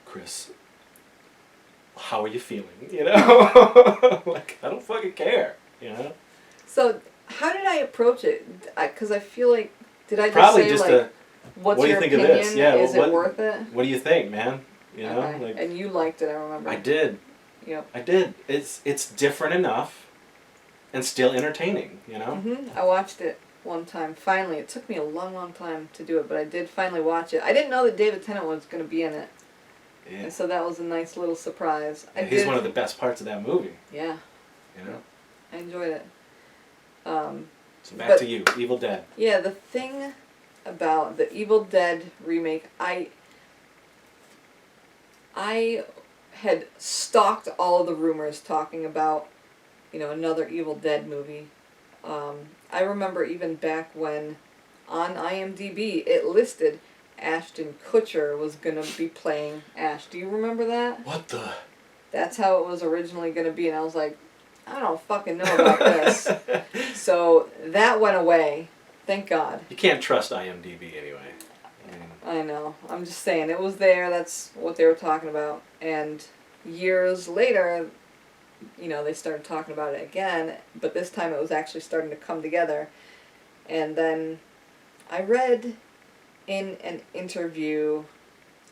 Chris, how are you feeling? Like, I don't fucking care, So, how did I approach it? Because I feel like, did I just Probably say, just like, what's what do you your think opinion? of this? Yeah, Is it worth it? What do you think, man? Okay. Like, And you liked it, I remember. I did. Yep. I did. It's different enough and still entertaining, I watched it one time. Finally, it took me a long, long time to do it, but I did finally watch it. I didn't know that David Tennant was going to be in it. Yeah. And so that was a nice little surprise. Yeah, he's one of the best parts of that movie. Yeah. I enjoyed it. So back to you, Evil Dead. Yeah, the thing about the Evil Dead remake, I had stalked all of the rumors talking about, another Evil Dead movie. I remember even back when on IMDb it listed Ashton Kutcher was going to be playing Ash. Do you remember that? What the? That's how it was originally going to be, and I was like, I don't fucking know about this. So that went away. Thank God. You can't trust IMDb anyway. I know. I'm just saying, it was there. That's what they were talking about. And years later, they started talking about it again, but this time it was actually starting to come together. And then I read in an interview,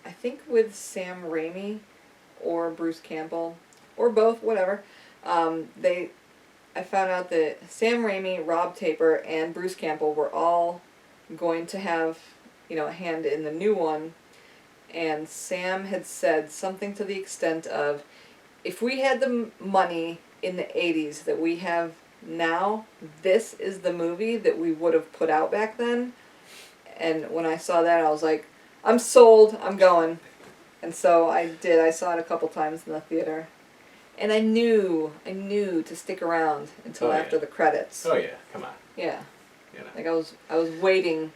I think with Sam Raimi or Bruce Campbell, or both, whatever. I found out that Sam Raimi, Rob Taper, and Bruce Campbell were all going to have, a hand in the new one. And Sam had said something to the extent of, if we had the money in the 80s that we have now, this is the movie that we would have put out back then. And when I saw that, I was like, I'm sold, I'm going. And so I did. I saw it a couple times in the theater. And I knew to stick around until after the credits. Oh yeah, come on. Yeah. You know. Like I was waiting,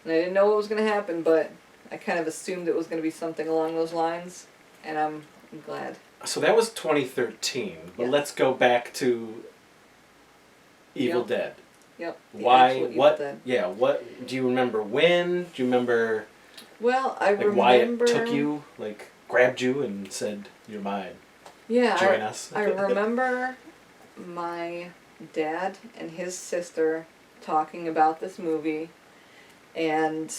and I didn't know what was going to happen, but I kind of assumed it was going to be something along those lines, and I'm glad. So that was 2013, but let's go back to Evil Dead. Yep. Why? What? Dead. Yeah. What? Do you remember when? Do you remember? Well, I remember why it took you, grabbed you and said, "You're mine." Yeah. Join us. I remember my dad and his sister talking about this movie, and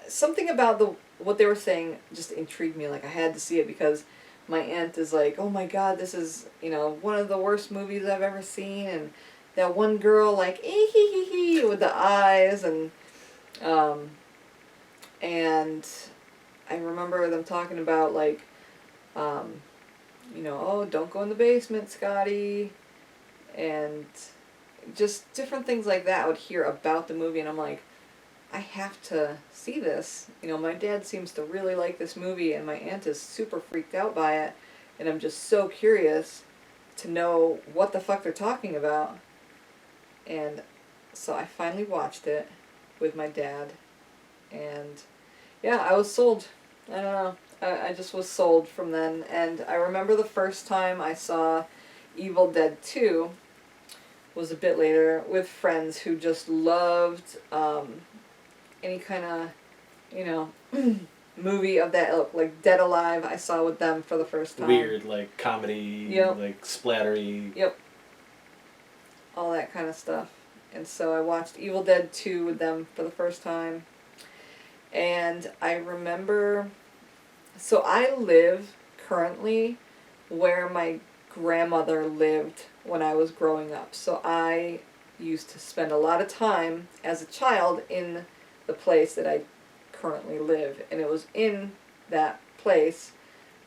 something about what they were saying just intrigued me. Like, I had to see it because my aunt is like, "Oh my God, this is one of the worst movies I've ever seen," and that one girl like with the eyes, and I remember them talking about oh, don't go in the basement, Scotty, and just different things like that I would hear about the movie, and I'm like, I have to see this. My dad seems to really like this movie, and my aunt is super freaked out by it, and I'm just so curious to know what the fuck they're talking about. And so I finally watched it with my dad, and yeah, I was sold. I don't know. I just was sold from then. And I remember the first time I saw Evil Dead 2 was a bit later with friends who just loved any kind of, movie of that ilk. Like Dead Alive, I saw with them for the first time. Weird, comedy, splattery. Yep. All that kind of stuff. And so I watched Evil Dead 2 with them for the first time. And I remember... So I live currently where my grandmother lived when I was growing up. So I used to spend a lot of time as a child in the place that I currently live. And it was in that place,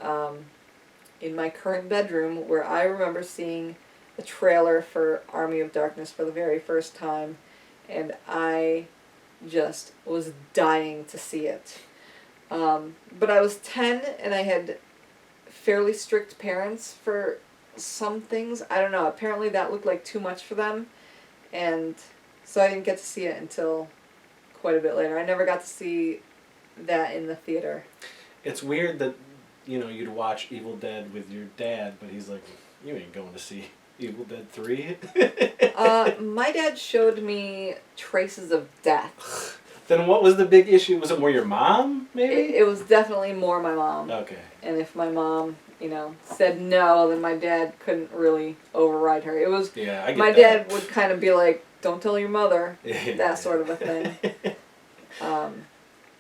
in my current bedroom, where I remember seeing the trailer for Army of Darkness for the very first time. And I just was dying to see it. But I was 10 and I had fairly strict parents for some things. I don't know. Apparently that looked like too much for them. And so I didn't get to see it until quite a bit later. I never got to see that in the theater. It's weird that, you'd watch Evil Dead with your dad, but he's like, you ain't going to see Evil Dead 3? My dad showed me Traces of Death. Then what was the big issue? Was it more your mom, maybe? It was definitely more my mom. Okay. And if my mom, said no, then my dad couldn't really override her. It was... Yeah, I get my that. dad would kind of be like, don't tell your mother. That sort of a thing.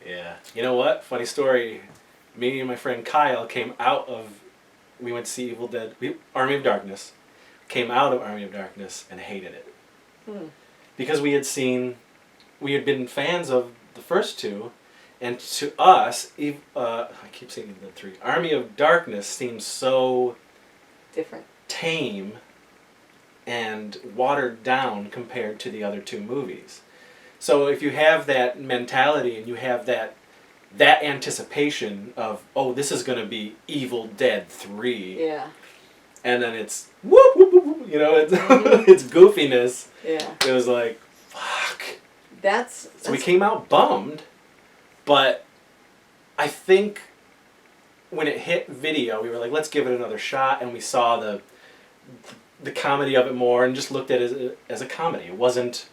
Yeah. You know what? Funny story. Me and my friend Kyle we went to see Evil Dead, Army of Darkness, came out of Army of Darkness and hated it. Because we had been fans of the first two, and to us, I keep saying Evil Dead 3, Army of Darkness seems so... different. Tame and watered down compared to the other two movies. So if you have that mentality and you have that anticipation of, oh, this is going to be Evil Dead 3. Yeah. And then it's whoop, whoop, whoop, whoop, it's goofiness. Yeah. It was like, fuck. So we came out bummed, but I think when it hit video, we were like, let's give it another shot, and we saw the comedy of it more and just looked at it as a comedy. It wasn't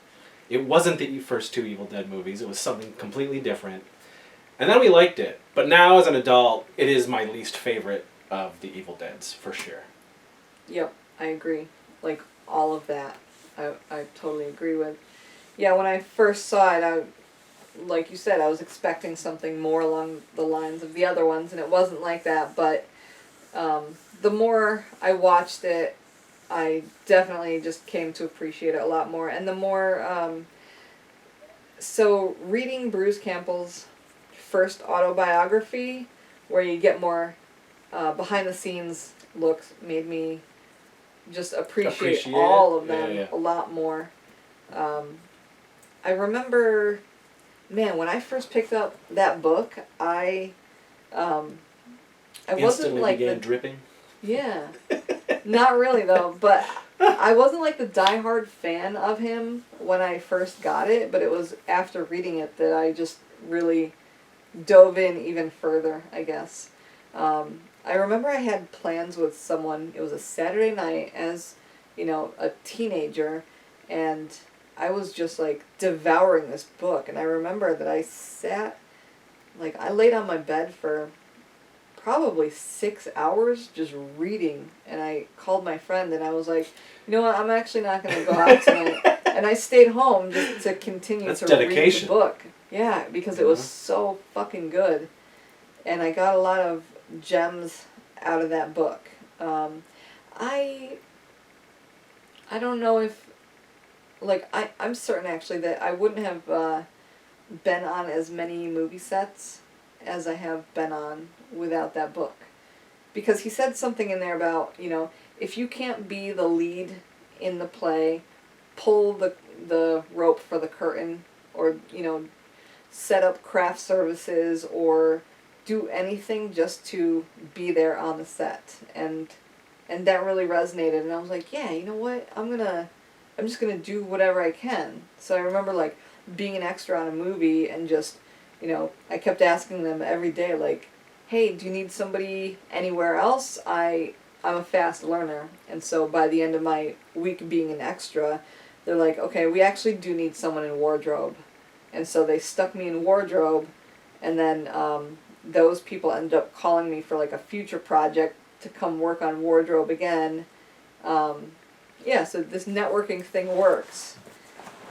the first two Evil Dead movies. It was something completely different. And then we liked it. But now as an adult, it is my least favorite of the Evil Deads, for sure. Yep, I agree. Like, all of that, I totally agree with. Yeah, when I first saw it, like you said, I was expecting something more along the lines of the other ones, and it wasn't like that. But the more I watched it, I definitely just came to appreciate it a lot more. And the more, so reading Bruce Campbell's first autobiography, where you get more behind the scenes looks, made me just appreciate all of them a lot more. I remember, man, when I first picked up that book, I wasn't like began dripping. Yeah, not really though, but I wasn't like the diehard fan of him when I first got it, but it was after reading it that I just really dove in even further, I guess. I remember I had plans with someone, it was a Saturday night as, a teenager, and I was just like devouring this book, and I remember that I laid on my bed for probably 6 hours just reading, and I called my friend and I was like, you know what, I'm actually not going to go out tonight. And I stayed home just to continue read the book. Yeah, because it was so fucking good. And I got a lot of gems out of that book. I don't know if, I'm certain actually that I wouldn't have been on as many movie sets as I have been on without that book. Because he said something in there about, if you can't be the lead in the play, pull the rope for the curtain, or, set up craft services, or do anything just to be there on the set. And that really resonated, and I was like, yeah, you know what, I'm just gonna do whatever I can. So I remember being an extra on a movie and just, I kept asking them every day, hey, do you need somebody anywhere else? I'm a fast learner. And so by the end of my week being an extra, they're like, okay, we actually do need someone in wardrobe. And so they stuck me in wardrobe, and then those people ended up calling me for a future project to come work on wardrobe again. So this networking thing works.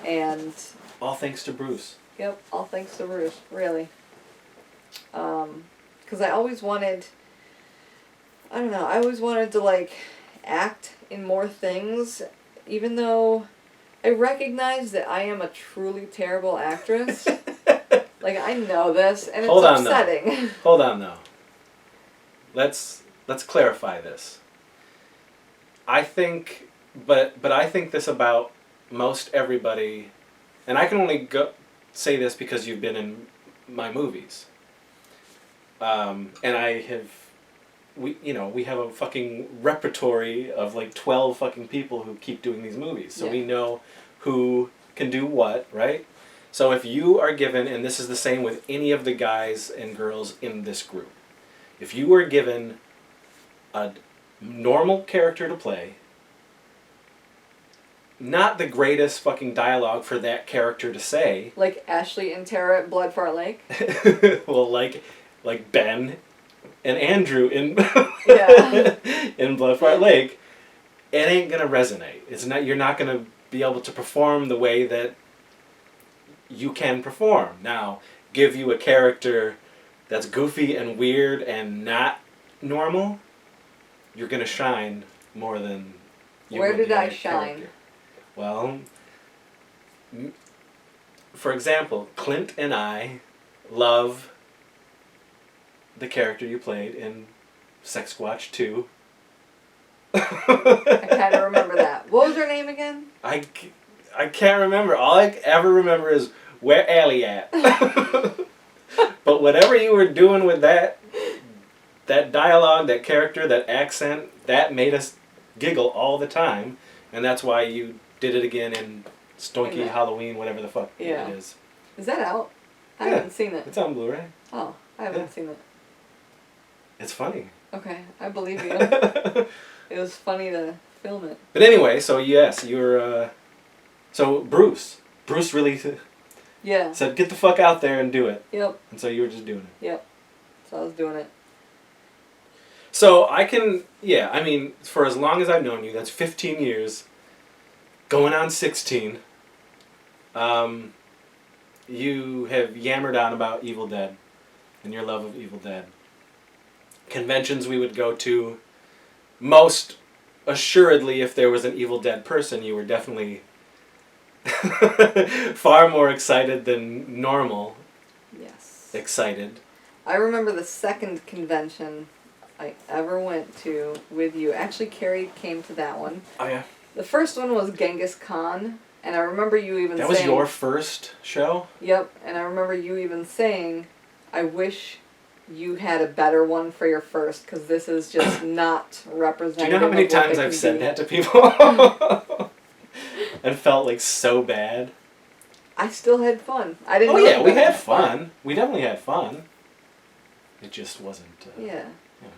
And all thanks to Bruce. Yep, all thanks to Bruce, really. Because I always wanted, I always wanted to, act in more things, even though I recognize that I am a truly terrible actress. I know this, and it's upsetting. Hold on, though. Let's clarify this. I think, but I think this about most everybody, and I can only say this because you've been in my movies. And we have a fucking repertory of 12 fucking people who keep doing these movies. So we know who can do what, right? So if you are given, and this is the same with any of the guys and girls in this group, if you were given a normal character to play, not the greatest fucking dialogue for that character to say. Like Ashley and Tara at Bloodfart Lake? Well, like Ben and Andrew in in Bloodfart Lake, it ain't gonna resonate. It's not. You're not gonna be able to perform the way that you can perform. Now, give you a character that's goofy and weird and not normal, you're gonna shine more than you Where would did in I a shine? character. Well, for example, Clint and I love the character you played in Sex Squatch 2. I kind of remember that. What was her name again? I can't remember. All I ever remember is, where Allie at? But whatever you were doing with that dialogue, that character, that accent, that made us giggle all the time. And that's why you did it again in Stonky Halloween, whatever the fuck it is. Is that out? I haven't seen it. It's on Blu-ray. Oh, I haven't seen it. It's funny. Okay, I believe you. It was funny to film it. But anyway, so yes, you're... so Bruce really said, get the fuck out there and do it. Yep. And so you were just doing it. Yep. So I was doing it. So I can... Yeah, I mean, for as long as I've known you, that's 15 years, going on 16. you have yammered on about Evil Dead and your love of Evil Dead. Conventions we would go to, most assuredly, if there was an Evil Dead person, you were definitely far more excited than normal. Yes. Excited. I remember the second convention I ever went to with you. Actually, Carrie came to that one. Oh, yeah? The first one was Genghis Khan, and I remember you even saying... That was your first show? Yep, and I remember you even saying, I wish you had a better one for your first, because this is just not representative. Do you know how many of what times they I've can said be. that to people? And felt like so bad? I still had fun. I didn't Oh know yeah, you we guys had fun. We definitely had fun. It just wasn't... yeah. You know,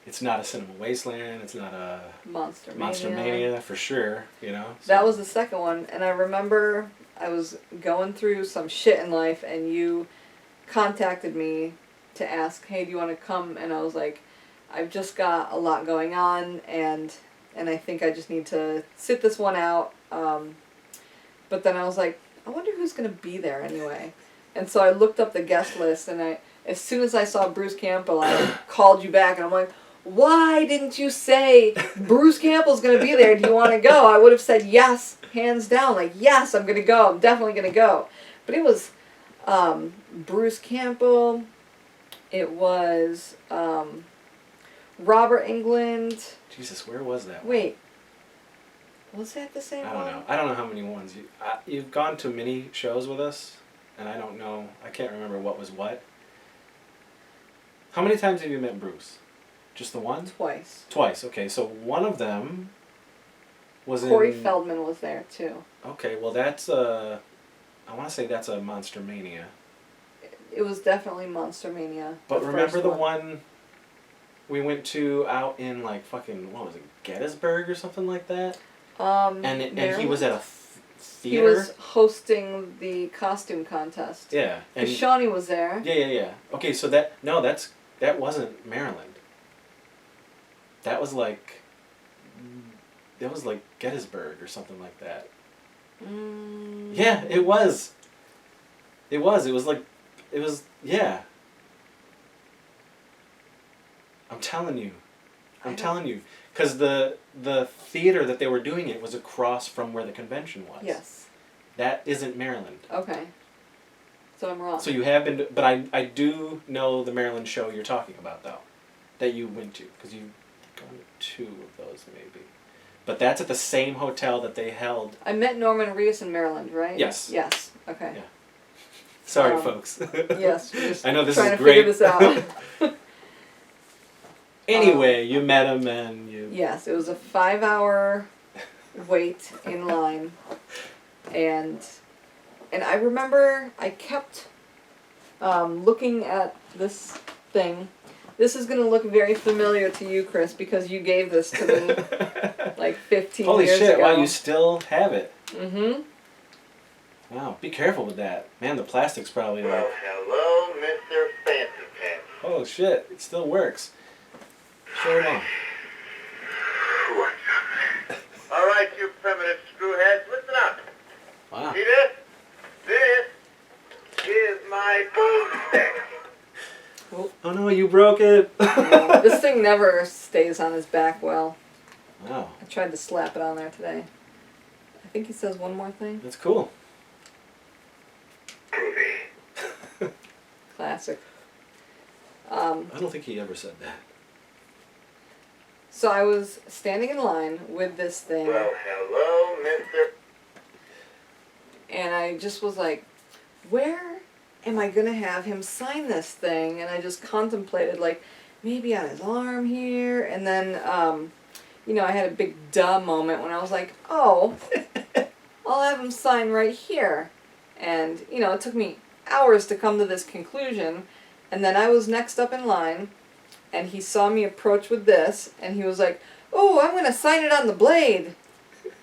it's not a Cinema Wasteland. It's not a... Monster Mania, for sure, you know? So. That was the second one, and I remember I was going through some shit in life, and you contacted me to ask, hey, do you want to come? And I was like, I've just got a lot going on, and I think I just need to sit this one out. But then I was like, I wonder who's going to be there anyway. And so I looked up the guest list, and as soon as I saw Bruce Campbell, I called you back, and I'm like, why didn't you say Bruce Campbell's going to be there? Do you want to go? I would have said yes, hands down. Like, yes, I'm going to go. I'm definitely going to go. But it was Bruce Campbell. It was Robert Englund. Jesus, where was that one? Wait. Was that the same I one? don't know. I don't know how many ones. You've gone to many shows with us, and I don't know. I can't remember what was what. How many times have you met Bruce? Just the one? Twice. Twice, okay. So one of them was Corey Feldman was there, too. Okay, well that's I want to say that's a Monster Mania. It was definitely Monster Mania. But remember the one we went to out in like fucking, what was it, Gettysburg or something like that? And he was at a theater? He was hosting the costume contest. Yeah. And Shawnee was there. Yeah. Okay, so that wasn't Maryland. That was like Gettysburg or something like that. Yeah, it was. Yeah. I'm telling you. Because the theater that they were doing it was across from where the convention was. Yes. That isn't Maryland. Okay. So I'm wrong. So you have been, but I do know the Maryland show you're talking about, though, that you went to, because you've gone to 2 of those, maybe. But that's at the same hotel that they held. I met Norman Reedus in Maryland, right? Yes. Yes. Okay. Yeah. Sorry, folks. Yes. Just I know this trying is to great. figure this out. Anyway, you met him and you... Yes, it was a 5-hour wait in line. And I remember I kept looking at this thing. This is going to look very familiar to you, Chris, because you gave this to me like 15 Holy years shit, ago. wow, you still have it. Mm-hmm. Wow, be careful with that. Man, the plastic's probably like... Well, hello, Mr. Fancy Pants. Oh shit, it still works. Show him off. What's up? All right, you primitive screwheads, listen up. Wow. See this? This is my boomstick. Oh no, you broke it. This thing never stays on his back well. Wow. I tried to slap it on there today. I think he says one more thing. That's cool. Groovy. Classic. I don't think he ever said that. So I was standing in line with this thing. Well, hello, Mr. And I just was like, where am I going to have him sign this thing? And I just contemplated, like, maybe on his arm here. And then, I had a big duh moment when I was like, oh, I'll have him sign right here. And, it took me hours to come to this conclusion. And then I was next up in line, and he saw me approach with this, and he was like, oh, I'm going to sign it on the blade.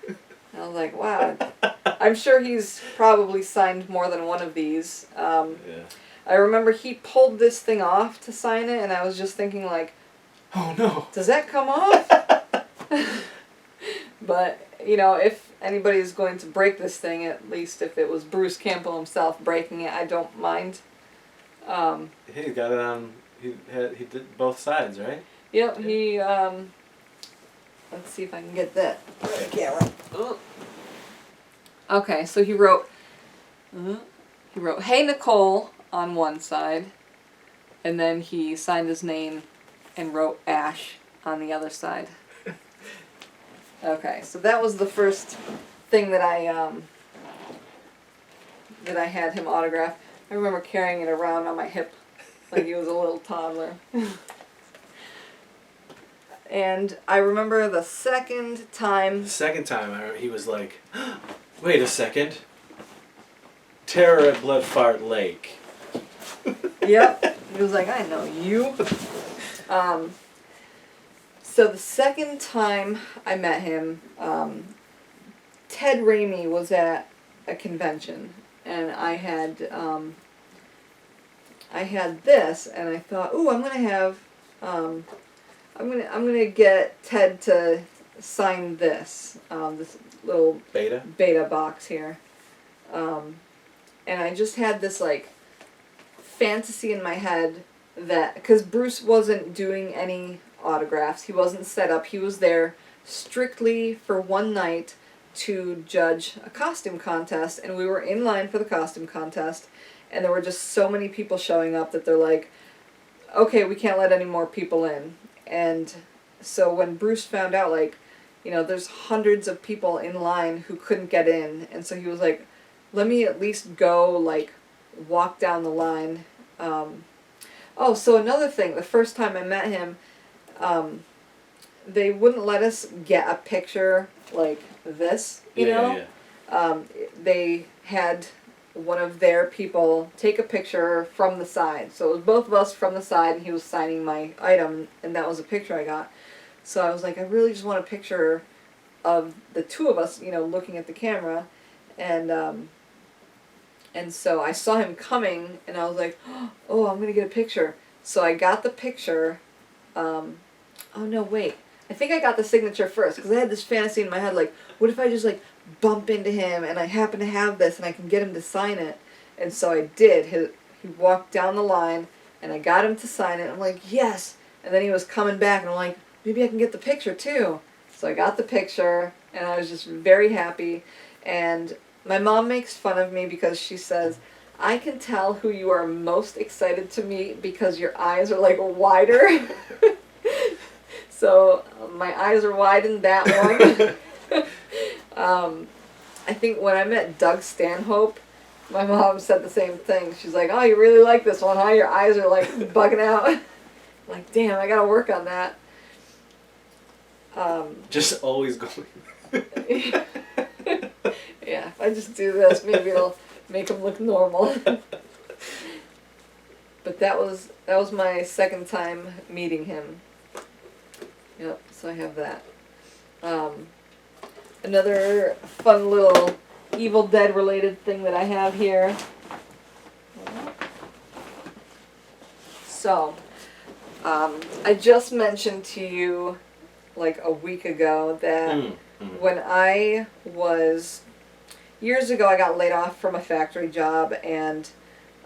And I was like, wow. I'm sure he's probably signed more than one of these. Yeah. I remember he pulled this thing off to sign it, and I was just thinking, like, oh no. does that come off? But, if anybody's going to break this thing, at least if it was Bruce Campbell himself breaking it, I don't mind. He got it on. He did both sides, right? Yep. He. Let's see if I can get that on the camera. Ugh. Okay, so he wrote. He wrote, "Hey Nichole" on one side, and then he signed his name and wrote Ash on the other side. Okay, so that was the first thing that I had him autograph. I remember carrying it around on my hip like he was a little toddler. And I remember the second time... He was like, wait a second. Terror at Bloodfart Lake. Yep. He was like, I know you. So the second time I met him, Ted Raimi was at a convention, and I had this, and I thought, ooh, I'm gonna get Ted to sign this, this little beta box here, and I just had this like fantasy in my head that, because Bruce wasn't doing any autographs, he wasn't set up, he was there strictly for one night to judge a costume contest, and we were in line for the costume contest, and there were just so many people showing up that they're like, okay, we can't let any more people in. And so when Bruce found out, like, you know, there's hundreds of people in line who couldn't get in, and so he was like, let me at least go, like, walk down the line. Oh, so another thing, the first time I met him, they wouldn't let us get a picture like this, you know? Yeah. They had one of their people take a picture from the side. So it was both of us from the side, and he was signing my item, and that was a picture I got. So I was like, I really just want a picture of the two of us, you know, looking at the camera. And so I saw him coming, and I was like, oh, I'm going to get a picture. So I got the picture. Oh, no, wait. I think I got the signature first, because I had this fantasy in my head, like, what if I just, like, bump into him, and I happen to have this, and I can get him to sign it? And so I did. He walked down the line, and I got him to sign it. I'm like, yes! And then he was coming back, and I'm like, maybe I can get the picture, too. So I got the picture, and I was just very happy. And my mom makes fun of me because she says, I can tell who you are most excited to meet because your eyes are, like, wider. So my eyes are wide in that one. I think when I met Doug Stanhope, my mom said the same thing. She's like, oh, you really like this one, huh? Your eyes are, like, bugging out. I'm like, damn, I gotta work on that. Just always going. Yeah, if I just do this, maybe it'll make him look normal. But that was my second time meeting him. Yep, so I have that. Another fun little Evil Dead related thing that I have here. So, I just mentioned to you like a week ago that when I was, years ago I got laid off from a factory job, and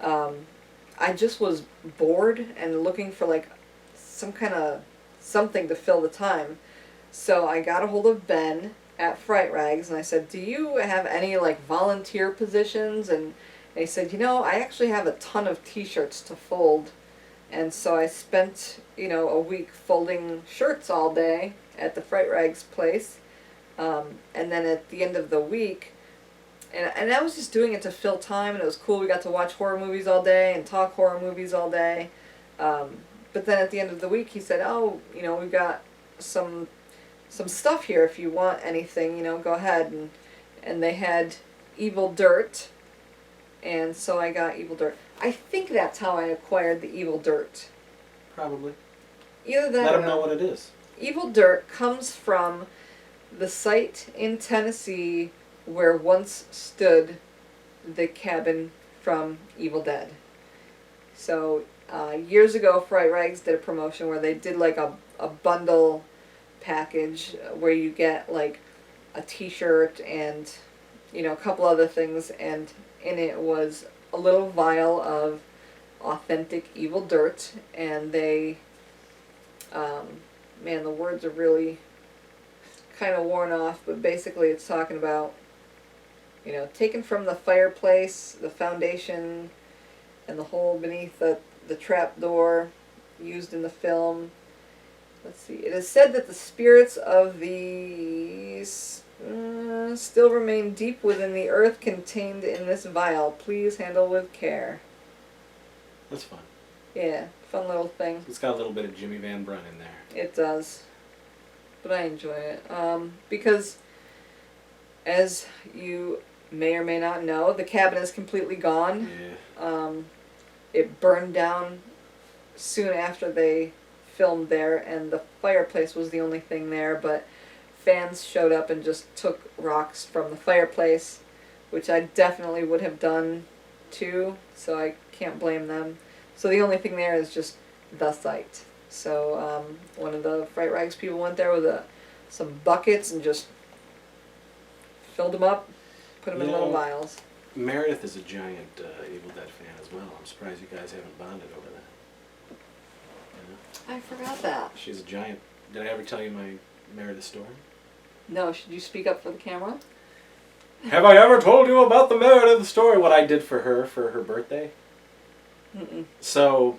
I just was bored and looking for like some kind of something to fill the time. So I got a hold of Ben at Fright Rags, and I said, do you have any like volunteer positions? And he said, you know, I actually have a ton of t-shirts to fold. And so I spent, you know, a week folding shirts all day at the Fright Rags place. And then at the end of the week, and I was just doing it to fill time, and it was cool. We got to watch horror movies all day and talk horror movies all day. But then at the end of the week, he said, oh, you know, we've got some stuff here. If you want anything, you know, go ahead. And they had Evil Dirt, and so I got Evil Dirt. I think that's how I acquired the Evil Dirt. Probably. Either that Let or them know what it is. Evil Dirt comes from the site in Tennessee where once stood the cabin from Evil Dead. So years ago, Fright Rags did a promotion where they did like a bundle package where you get like a T-shirt and, you know, a couple other things, and in it was a little vial of authentic evil dirt, and they, man, the words are really kind of worn off, but basically it's talking about, you know, taken from the fireplace, the foundation, and the hole beneath the trap door used in the film. Let's see. It is said that the spirits of these still remain deep within the earth contained in this vial. Please handle with care. That's fun. Yeah, fun little thing. It's got a little bit of Jimmy Van Brunt in there. It does. But I enjoy it. Because, as you may or may not know, the cabin is completely gone. Yeah. It burned down soon after they filmed there, and the fireplace was the only thing there, but fans showed up and just took rocks from the fireplace, which I definitely would have done too, so I can't blame them. So the only thing there is just the site. So one of the Fright Rags people went there with some buckets and just filled them up, put them in little vials. Meredith is a giant Evil Dead fan as well. I'm surprised you guys haven't bonded over that. I forgot that. She's a giant. Did I ever tell you my Meredith story? No, should you speak up for the camera? Have I ever told you about the Meredith story? What I did for her birthday? Mm-mm. So,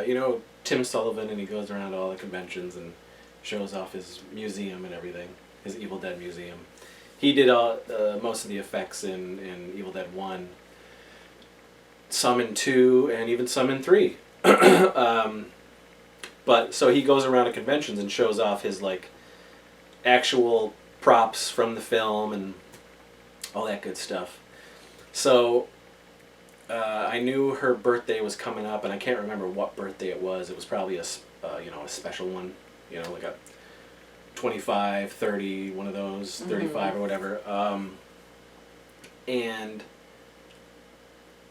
you know, Tim Sullivan, and he goes around to all the conventions and shows off his museum and everything, his Evil Dead museum. He did most of the effects in Evil Dead 1, some in 2, and even some in 3. But so he goes around to conventions and shows off his like actual props from the film and all that good stuff. So I knew her birthday was coming up, and I can't remember what birthday it was. It was probably a special one, you know, like a 25, 30, one of those, 35 or whatever. And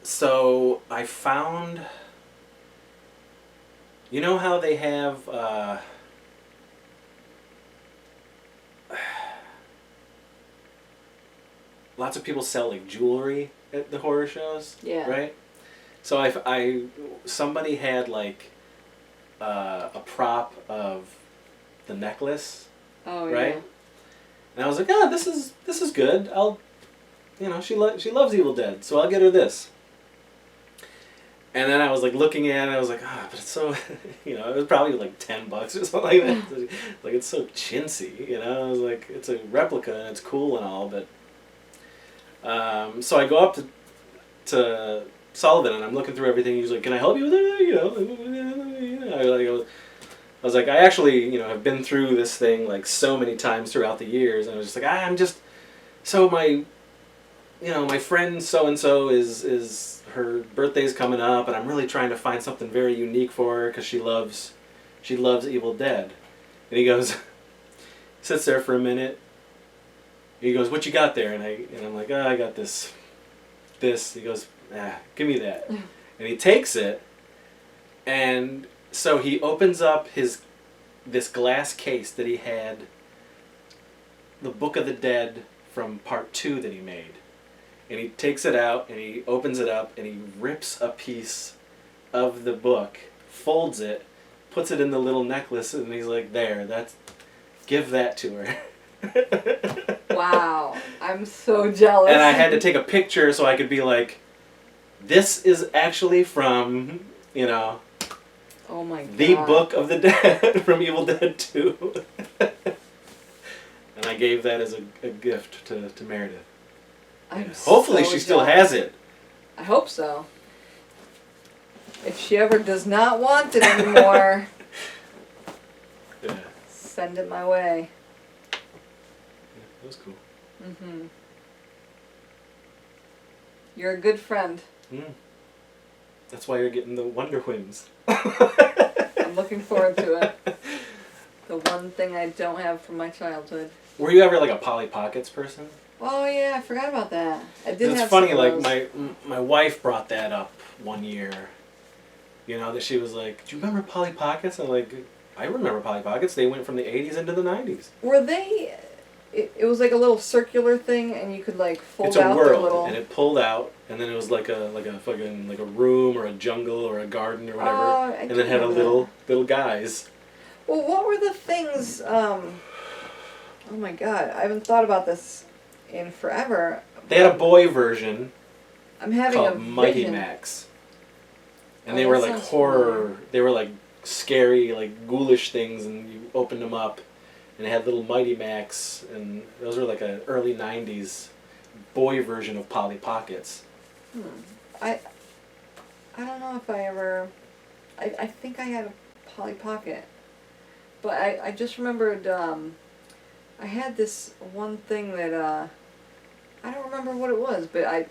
so I found, you know how they have lots of people sell like jewelry at the horror shows, Yeah. right? So somebody had like a prop of the necklace. Oh, Right? yeah. And I was like, this is good. She loves Evil Dead, so I'll get her this. And then I was like looking at it, and I was like, but it's so, it was probably like $10 or something like that. Like, it's so chintzy, I was like, it's a replica and it's cool and all, but so I go up to Sullivan and I'm looking through everything. He's like, can I help you with it? I was like, I actually, have been through this thing like so many times throughout the years, and I was just like, so my friend so-and-so is, her birthday's coming up, and I'm really trying to find something very unique for her because she loves Evil Dead. And he goes, sits there for a minute, he goes, what you got there? And I'm like, I got this. He goes, give me that. And he takes it, and so he opens up this glass case that he had the Book of the Dead from part 2 that he made. And he takes it out, and he opens it up, and he rips a piece of the book, folds it, puts it in the little necklace, and he's like, give that to her. Wow, I'm so jealous. And I had to take a picture so I could be like, this is actually from, oh my God. the Book of the Dead from Evil Dead 2. And I gave that as a gift to Meredith. Hopefully she still has it. I hope so. If she ever does not want it anymore, send it my way. Yeah, that was cool. Mm-hmm. You're a good friend. That's why you're getting the Wonder Whims. I'm looking forward to it. The one thing I don't have from my childhood. Were you ever like a Polly Pockets person? Oh yeah, I forgot about that. I did have It's funny, some like of those. my wife brought that up one year. That she was like, "Do you remember Polly Pockets?" I'm like, I remember Polly Pockets. They went from the 80s into the 90s. Were they? It was like a little circular thing, and you could like fold It's a out world, their little. and it pulled out, and then it was like a fucking like a room or a jungle or a garden or whatever, and then had a little guys. Well, what were the things? Oh my god, I haven't thought about this in forever. They had a boy version. I'm having called a Mighty vision. Max, and Oh, they that were like sounds horror. familiar. They were like scary, like ghoulish things, and you opened them up, and it had little Mighty Max, and those were like an early '90s boy version of Polly Pockets. I don't know if I ever. I think I had a Polly Pocket, but I just remembered. I had this one thing that I don't remember what it was, but I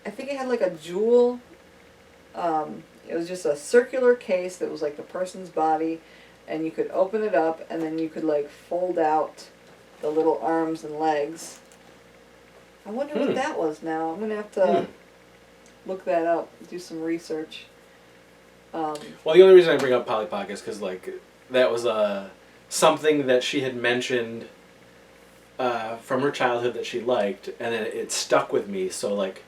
think it had like a jewel. It was just a circular case that was like the person's body, and you could open it up, and then you could like fold out the little arms and legs. I wonder what that was now. I'm gonna have to look that up, do some research. Well, the only reason I bring up Polly Pockets because like that was something that she had mentioned from her childhood that she liked, and then it stuck with me. So like,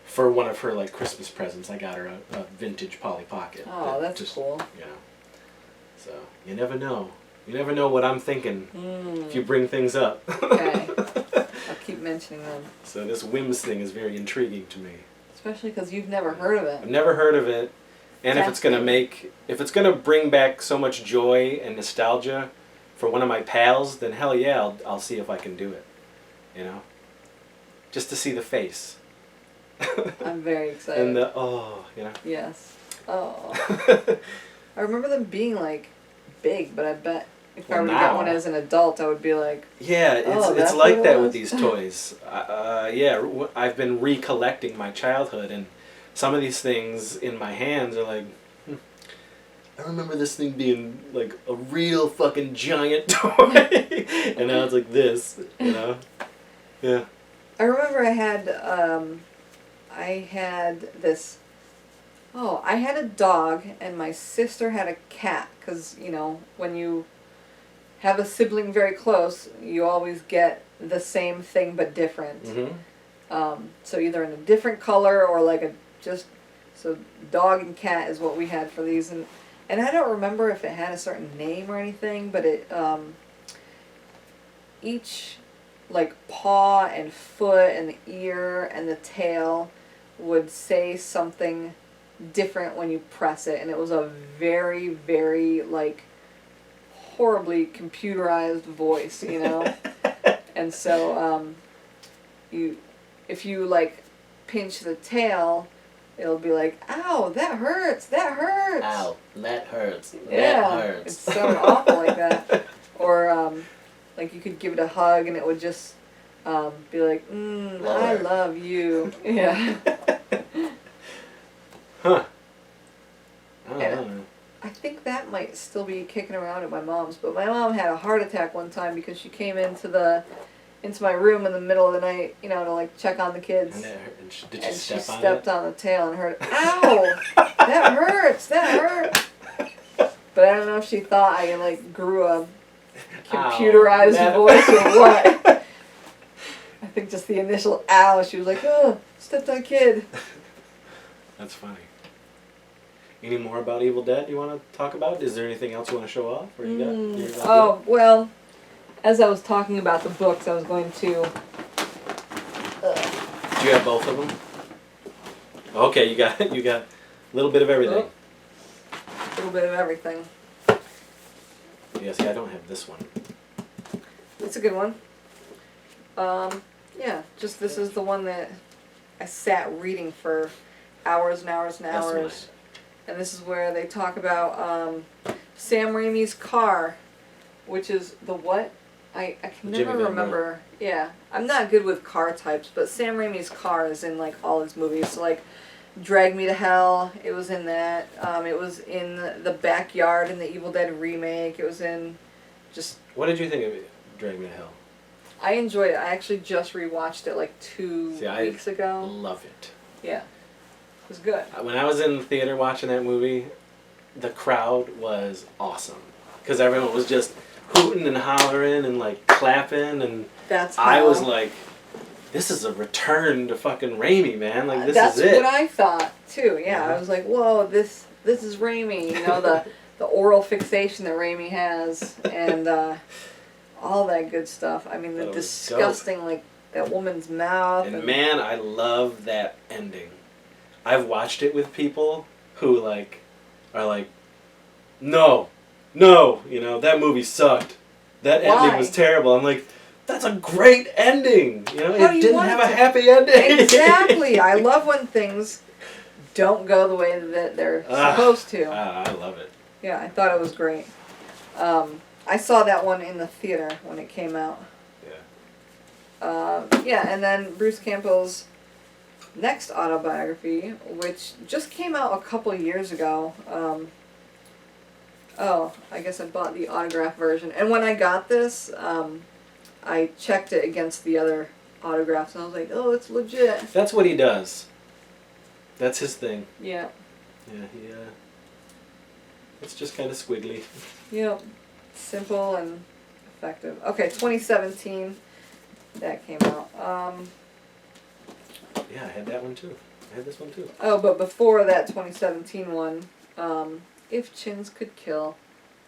for one of her like Christmas presents, I got her a vintage Polly Pocket. Oh, that's cool. Yeah. So you never know. You never know what I'm thinking if you bring things up. Okay. I'll keep mentioning them. So this Whims thing is very intriguing to me. Especially because you've never heard of it. I've never heard of it, and if it's gonna bring back so much joy and nostalgia for one of my pals, then hell yeah, I'll see if I can do it. You know, just to see the face. I'm very excited. And you know. Yes. Oh. I remember them being like big, but I bet if I were to get one as an adult, I would be like. Yeah, oh, it's like that with these toys. I've been recollecting my childhood, and some of these things in my hands are like. I remember this thing being like a real fucking giant toy, and now it's like this, you know. Yeah. I remember I had this. Oh, I had a dog, and my sister had a cat. Because, you know, when you have a sibling very close, you always get the same thing but different. Mm-hmm. So either in a different color or like so dog and cat is what we had for these. And I don't remember if it had a certain name or anything, but it, each, like, paw and foot and the ear and the tail would say something different when you press it, and it was a very, very, like, horribly computerized voice, you know? And so, if you, like, pinch the tail, it'll be like, ow, that hurts, that hurts. Ow, that hurts, yeah, that hurts. It's so awful like that. Or, like, you could give it a hug and it would just be like, I love you. Yeah. Huh. I think that might still be kicking around at my mom's, but my mom had a heart attack one time because she came into my room in the middle of the night, you know, to like check on the kids. And did and she she step on stepped it? on the tail and heard, ow, that hurts, that hurts. But I don't know if she thought I like grew a computerized voice or what. I think just the initial ow, she was like, oh, stepped on kid. That's funny. Any more about Evil Dead you want to talk about? Is there anything else you want to show off? Or you got oh, well, as I was talking about the books, I was going to... Do you have both of them? Okay, you got a little bit of everything. A little bit of everything. Yeah, see, I don't have this one. It's a good one. Yeah, just this is the one that I sat reading for hours and hours and hours. And this is where they talk about Sam Raimi's car, which is the what? I can never remember. Yeah, I'm not good with car types, but Sam Raimi's car is in like all his movies. So like Drag Me to Hell, it was in that. It was in The Backyard in the Evil Dead remake. It was in just... What did you think of Drag Me to Hell? I enjoyed it. I actually just rewatched it like 2 weeks ago. Love it. Yeah. It was good. When I was in the theater watching that movie, the crowd was awesome. because everyone was just hooting and hollering and like clapping, and That's I was how- like, this is a return to fucking Raimi, man. Like this that's is it. what I thought too. Yeah, I was like, whoa, this is Raimi. You know, the oral fixation that Raimi has, and all that good stuff. I mean, the That was disgusting, like that woman's mouth. And man, I love that ending. I've watched it with people who like are like, no, you know, that movie sucked. That ending was terrible. I'm like, that's a great ending. You know, it didn't have a happy ending. Exactly. I love when things don't go the way that they're supposed to. I love it. Yeah, I thought it was great. I saw that one in the theater when it came out. Yeah, and then Bruce Campbell's next autobiography, which just came out a couple years ago. I guess I bought the autograph version. And when I got this, I checked it against the other autographs, and I was like, oh, it's legit. That's what he does. That's his thing. Yeah. Yeah, it's just kind of squiggly. Yep. Simple and effective. Okay, 2017. That came out. Yeah, I had that one too. I had this one too. Oh, but before that 2017 one, If Chins Could Kill.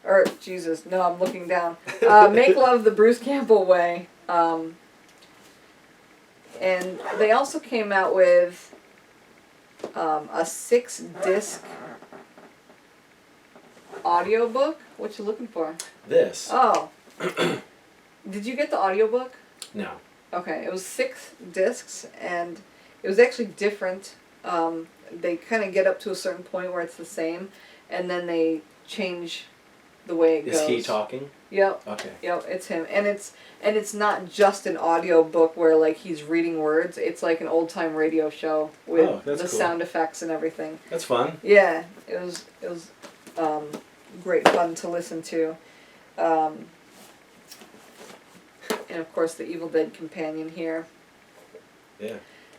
Or, Jesus, no, I'm looking down. Make Love the Bruce Campbell Way. And they also came out with a 6-disc audiobook. What you looking for? This. Oh. Did you get the audiobook? No. Okay, it was 6 discs, and it was actually different. They kind of get up to a certain point where it's the same, and then they change the way it goes. Is he talking? Yep. Okay. Yep, it's him, and it's not just an audio book where like he's reading words. It's like an old time radio show with the cool. sound effects and everything. That's fun. Yeah, it was great fun to listen to. And of course the Evil Dead companion here. Yeah.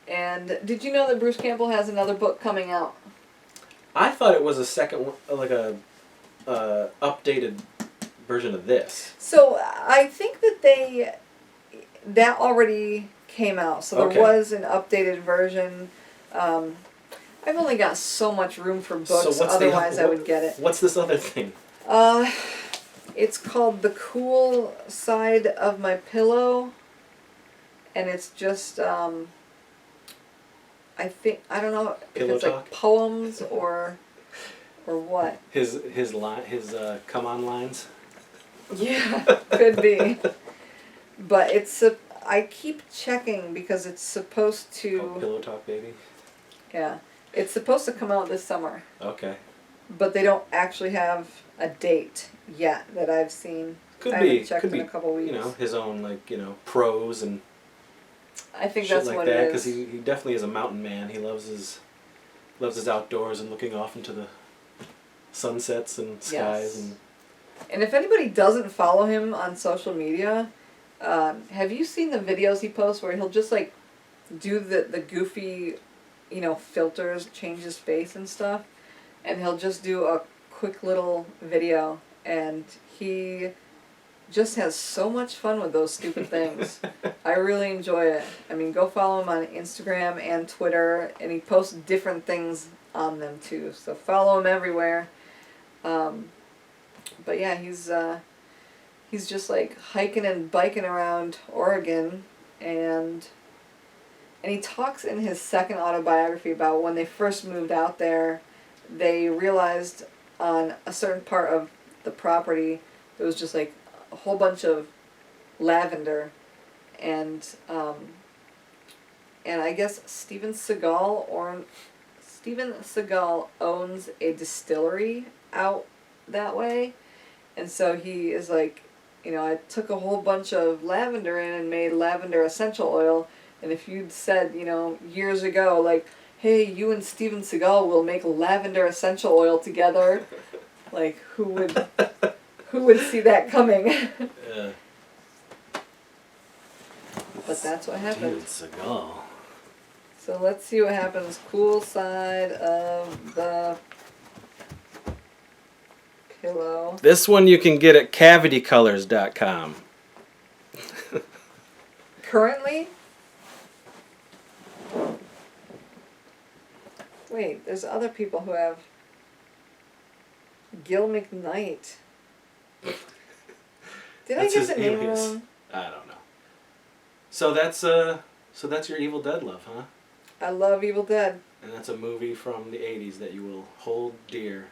And did you know that Bruce Campbell has another book coming out? I thought it was a second one, like a updated version of this. So I think that already came out. So there was an updated version. I've only got so much room for books, otherwise I would get it. What's this other thing? It's called The Cool Side of My Pillow, and it's just, I don't know if Pillow it's talk? like poems or what. His come on lines. Yeah, could be. But I keep checking because it's supposed to. Oh, Pillow Talk, baby. Yeah, it's supposed to come out this summer. Okay. But they don't actually have a date yet that I've seen. Could I be. haven't checked Could in be. a couple weeks. You know, his own prose and. I think shit that's like what that, it is. because he definitely is a mountain man. He loves his outdoors and looking off into the sunsets and skies. Yes. And if anybody doesn't follow him on social media, have you seen the videos he posts where he'll just like do the goofy, filters, change his face and stuff, and he'll just do a quick little video, and he just has so much fun with those stupid things. I really enjoy it. I mean, go follow him on Instagram and Twitter, and he posts different things on them too. So follow him everywhere. But yeah, he's just like hiking and biking around Oregon, and he talks in his second autobiography about when they first moved out there, they realized on a certain part of the property there was just like a whole bunch of lavender, and I guess Steven Seagal owns a distillery out that way, and so he is like, I took a whole bunch of lavender in and made lavender essential oil, and if you'd said, years ago, like, hey, you and Steven Seagal will make lavender essential oil together, like, who would see that coming? Yeah. But that's what happened. Steven Seagal. So let's see what happens. Cool Side of the pillow. This one you can get at cavitycolors.com. Currently? Wait, there's other people who have Gil McKnight. Did I That's get his the name alias. wrong? I don't know. So that's your Evil Dead love, huh? I love Evil Dead. And that's a movie from the 80s that you will hold dear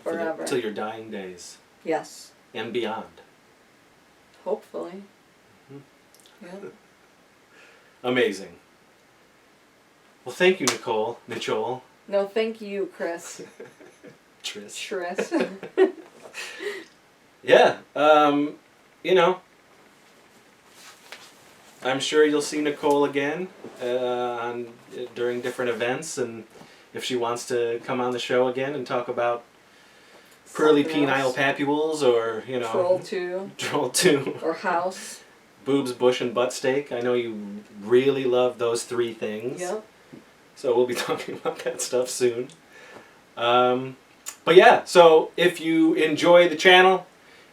Forever. till your dying days Yes. and beyond. Hopefully. Mm-hmm. Yeah. Amazing. Well, thank you, Nichole. No, thank you, Chris. Tris. Tris. Yeah, you know, I'm sure you'll see Nichole again during different events, and if she wants to come on the show again and talk about pearly Something penile else. papules or, you know... Troll 2. Troll 2. Or House. Boobs, bush, and butt steak. I know you really love those three things. Yep. So we'll be talking about that stuff soon. But yeah, so if you enjoy the channel,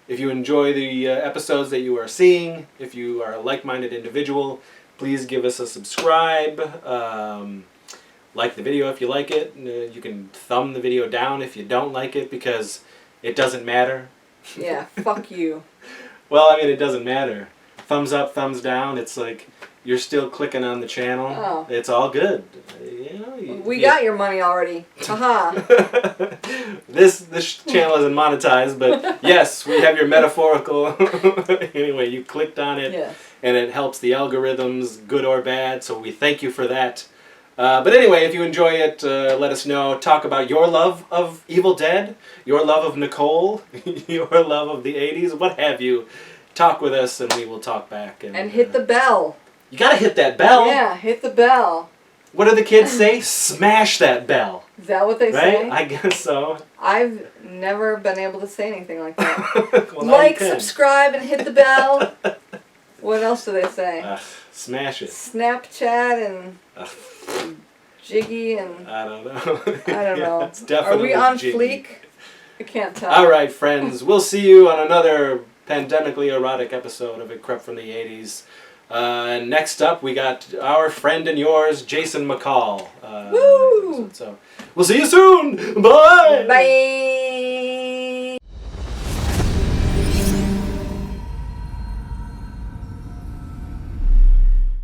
if you enjoy the episodes that you are seeing, if you are a like-minded individual, please give us a subscribe. Like the video if you like it. You can thumb the video down if you don't like it, because it doesn't matter. Yeah, fuck you. Well, I mean, it doesn't matter. Thumbs up, thumbs down, it's like you're still clicking on the channel. Oh. It's all good. You know, We got your money already. Haha. This channel isn't monetized, but yes, we have your metaphorical. Anyway, you clicked on it, Yes. and it helps the algorithms, good or bad, so we thank you for that. But anyway, if you enjoy it, let us know. Talk about your love of Evil Dead, your love of Nichole, your love of the 80s, what have you. Talk with us, and we will talk back. And hit the bell. You gotta hit that bell. Yeah, hit the bell. What do the kids say? Smash that bell. Is that what they Right? say? I guess so. I've never been able to say anything like that. Well, now you Like, can. subscribe, and hit the bell. What else do they say? Smash it. Snapchat and Jiggy and I don't know. I don't know. It's definitely Are we on jiggy. fleek? I can't tell. All right, friends. We'll see you on another pandemically erotic episode of It Crept from the 80s. Next up, we got our friend and yours, Jason McCall. Woo! So we'll see you soon. Bye. Bye.